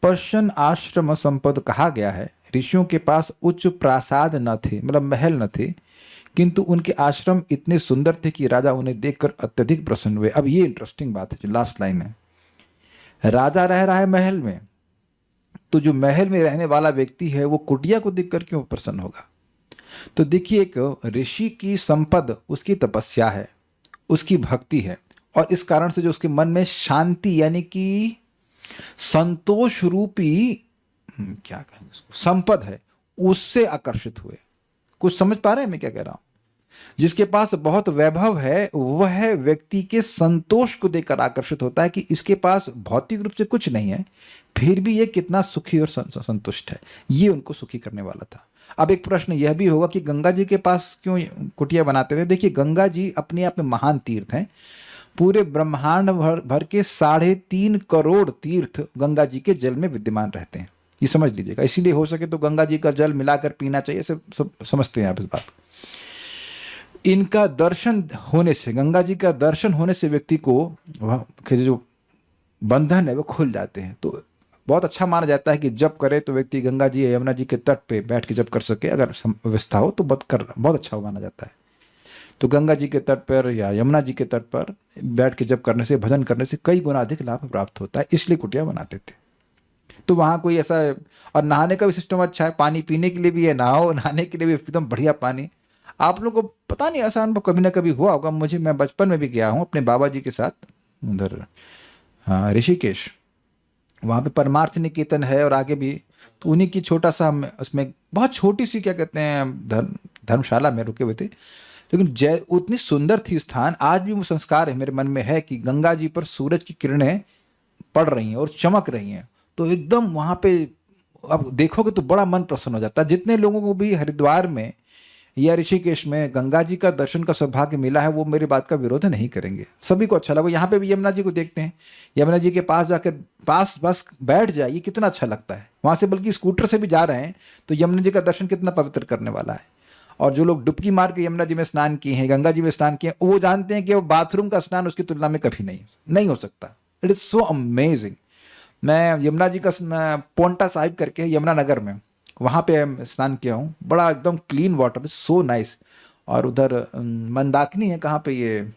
S1: पश्चन आश्रम संपद कहा गया है। ऋषियों के पास उच्च प्रासाद न थे, मतलब महल न थे, किंतु उनके आश्रम इतने सुंदर थे कि राजा उन्हें देखकर अत्यधिक प्रसन्न हुए। अब ये इंटरेस्टिंग बात है, जो लास्ट लाइन है, राजा रह रहा है महल में, तो जो महल में रहने वाला व्यक्ति है वो कुटिया को देखकर क्यों प्रसन्न होगा। तो देखिए, एक ऋषि की संपद उसकी तपस्या है, उसकी भक्ति है, और इस कारण से जो उसके मन में शांति यानी कि संतोष रूपी क्या कहेंगे उसको संपद है, उससे आकर्षित हुए। कुछ समझ पा रहे हैं मैं क्या कह रहा हूं? जिसके पास बहुत वैभव है वह व्यक्ति के संतोष को देखकर आकर्षित होता है कि इसके पास भौतिक रूप से कुछ नहीं है, फिर भी ये कितना सुखी और संतुष्ट है। ये उनको सुखी करने वाला था। अब एक प्रश्न यह भी होगा कि गंगा जी के पास क्यों कुटिया बनाते थे। देखिए, गंगा जी अपने आप में महान तीर्थ हैं। पूरे ब्रह्मांड भर के 3.5 करोड़ तीर्थ गंगा जी के जल में विद्यमान रहते हैं, ये समझ लीजिएगा। इसीलिए हो सके तो गंगा जी का जल मिलाकर पीना चाहिए, सब समझते हैं आप इस बात। इनका दर्शन होने से, गंगा जी का दर्शन होने से व्यक्ति को जो बंधन है वो खुल जाते हैं। तो बहुत अच्छा माना जाता है कि जप करे तो व्यक्ति गंगा जी या यमुना जी के तट पे बैठ के जप कर सके, अगर व्यवस्था हो तो बहुत अच्छा माना जाता है। तो गंगा जी के तट पर या यमुना जी के तट पर बैठ के जप करने से, भजन करने से कई गुना अधिक लाभ प्राप्त होता है, इसलिए कुटिया बनाते थे। तो वहाँ कोई ऐसा, और नहाने का भी सिस्टम अच्छा है, पानी पीने के लिए भी है, नहाने के लिए भी एकदम बढ़िया पानी। आप लोगों को पता नहीं ऐसा अनुभव कभी ना कभी हुआ होगा, मैं बचपन में भी गया हूँ अपने बाबा जी के साथ उधर ऋषिकेश, वहाँ पे परमार्थ निकेतन है और आगे भी, तो उन्हीं की छोटा सा हम उसमें बहुत छोटी सी क्या कहते हैं धर्मशाला में रुके हुए थे। लेकिन उतनी सुंदर थी स्थान, आज भी वो संस्कार है मेरे मन में है कि गंगा जी पर सूरज की किरणें पड़ रही हैं और चमक रही हैं, तो एकदम वहाँ पे अब देखोगे तो बड़ा मन प्रसन्न हो जाता है। जितने लोगों को भी हरिद्वार में या ऋषिकेश में गंगा जी का दर्शन का सौभाग्य मिला है, वो मेरी बात का विरोध नहीं करेंगे, सभी को अच्छा लगा। यहाँ पे भी यमुना जी को देखते हैं, यमुना जी के पास जाकर पास बस बैठ जाइए, कितना अच्छा लगता है। वहाँ से बल्कि स्कूटर से भी जा रहे हैं तो यमुना जी का दर्शन कितना पवित्र करने वाला है। और जो लोग डुबकी मार के यमुना जी में स्नान किए हैं, गंगा जी में स्नान किए हैं, वो जानते हैं कि वो बाथरूम का स्नान उसकी तुलना में कभी नहीं हो सकता। It is so amazing. मैं यमुना जी का पोंटा साहिब करके यमुना नगर में, वहाँ पे स्नान किया हूँ, बड़ा एकदम क्लीन वाटर, सो नाइस। और उधर मंदाकिनी है, कहाँ पे ये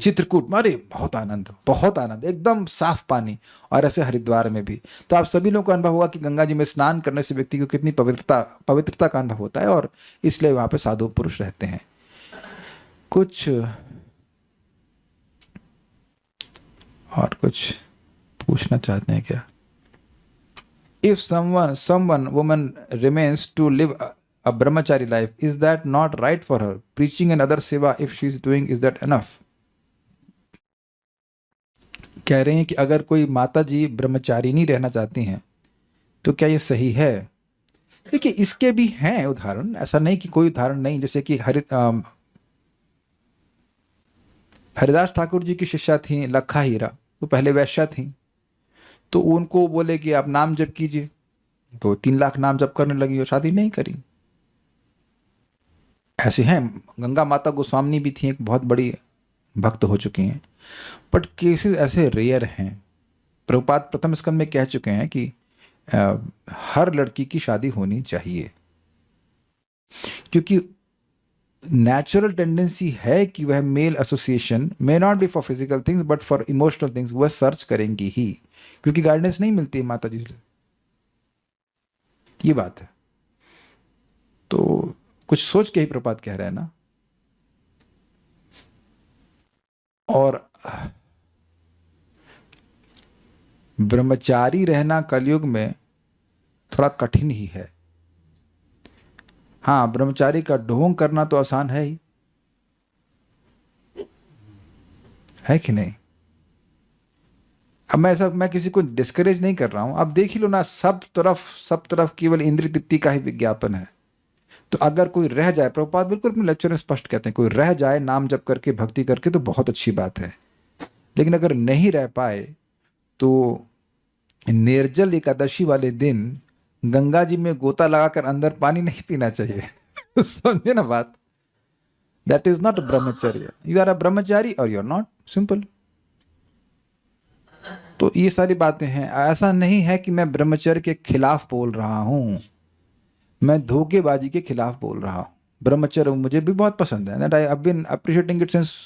S1: चित्रकूट, अरे बहुत आनंद, एकदम साफ पानी। और ऐसे हरिद्वार में भी। तो आप सभी लोगों को अनुभव होगा कि गंगा जी में स्नान करने से व्यक्ति को कितनी पवित्रता का अनुभव होता है, और इसलिए वहाँ पे साधु पुरुष रहते हैं। कुछ पूछना चाहते हैं क्या? If someone woman remains to live a brahmachari life, is that not right for her? Preaching and other seva if she is doing, is that enough? कह रहे हैं कि अगर कोई माता जी ब्रह्मचारी नहीं रहना चाहती हैं तो क्या ये सही है? देखिए, इसके भी हैं उदाहरण, ऐसा नहीं कि कोई उदाहरण नहीं। जैसे कि हरिदास ठाकुर जी की शिष्या थी लखा हीरा, वो पहले वैश्या थी, तो उनको बोले कि आप नाम जप कीजिए, तो 3 लाख नाम जप करने लगी और शादी नहीं करी। ऐसे हैं। गंगा माता गोस्वामी भी थी, एक बहुत बड़ी भक्त हो चुकी हैं, बट केसेस ऐसे रेयर हैं। प्रभुपाद प्रथम स्कंद में कह चुके हैं कि हर लड़की की शादी होनी चाहिए, क्योंकि नेचुरल टेंडेंसी है कि वह male association may not be for physical things but for emotional things, वह सर्च करेंगी ही, क्योंकि गाइडेंस नहीं मिलती है माता जी से। ये बात है। तो कुछ सोच के ही प्रपात कह रहे हैं ना। और ब्रह्मचारी रहना कलयुग में थोड़ा कठिन ही है। हाँ, ब्रह्मचारी का ढोंग करना तो आसान है ही, है कि नहीं? अब मैं किसी को डिस्करेज नहीं कर रहा हूं। अब देख ही लो ना, सब तरफ केवल इंद्रिय तृप्ति का ही विज्ञापन है। तो अगर कोई रह जाए, प्रभुपाद बिल्कुल अपने लेक्चर में स्पष्ट कहते हैं, कोई रह जाए नाम जप करके भक्ति करके तो बहुत अच्छी बात है, लेकिन अगर नहीं रह पाए तो निर्जल एकादशी वाले दिन गंगा जी में गोता लगाकर अंदर पानी नहीं पीना चाहिए। समझे ना बात? दैट इज नॉट ब्रह्मचर्य। यू आर अ ब्रह्मचारी और यू आर नॉट, सिंपल। तो ये सारी बातें हैं। ऐसा नहीं है कि मैं ब्रह्मचर्य के खिलाफ बोल रहा हूं, मैं धोखेबाजी के खिलाफ बोल रहा हूं। ब्रह्मचर्य मुझे भी बहुत पसंद है, that I have been appreciating it since,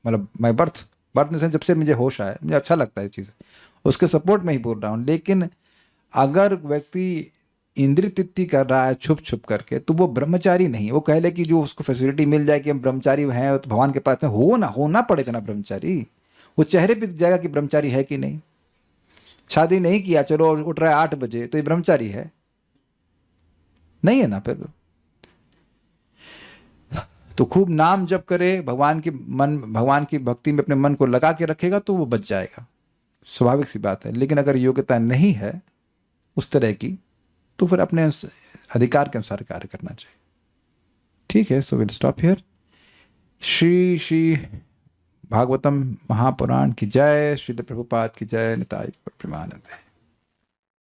S1: मतलब माय बर्थ इन सेंस, जब से मुझे होश आया मुझे अच्छा लगता है ये चीज़, उसके सपोर्ट में ही बोल रहा हूँ। लेकिन अगर व्यक्ति इंद्रिय तृप्ति कर रहा है छुप करके, तो वो ब्रह्मचारी नहीं। वो कह ले कि जो उसको फैसिलिटी मिल जाए कि हम ब्रह्मचारी हैं तो भगवान के पास है, होना पड़ेगा ना ब्रह्मचारी। वो चेहरे पे दिख जाएगा कि ब्रह्मचारी है कि नहीं। शादी नहीं किया, चलो उठ रहा है 8 बजे, तो ये ब्रह्मचारी है? नहीं है ना। फिर तो खूब नाम जप करे, भगवान की भक्ति में अपने मन को लगा के रखेगा तो वो बच जाएगा, स्वाभाविक सी बात है। लेकिन अगर योग्यता नहीं है उस तरह की, तो फिर अपने अधिकार के अनुसार कार्य करना चाहिए। ठीक है, so will stop here. Shri Bhagavatam Mahapuran की जय, श्रील प्रभुपाद की जय, निताई प्रेमानंद।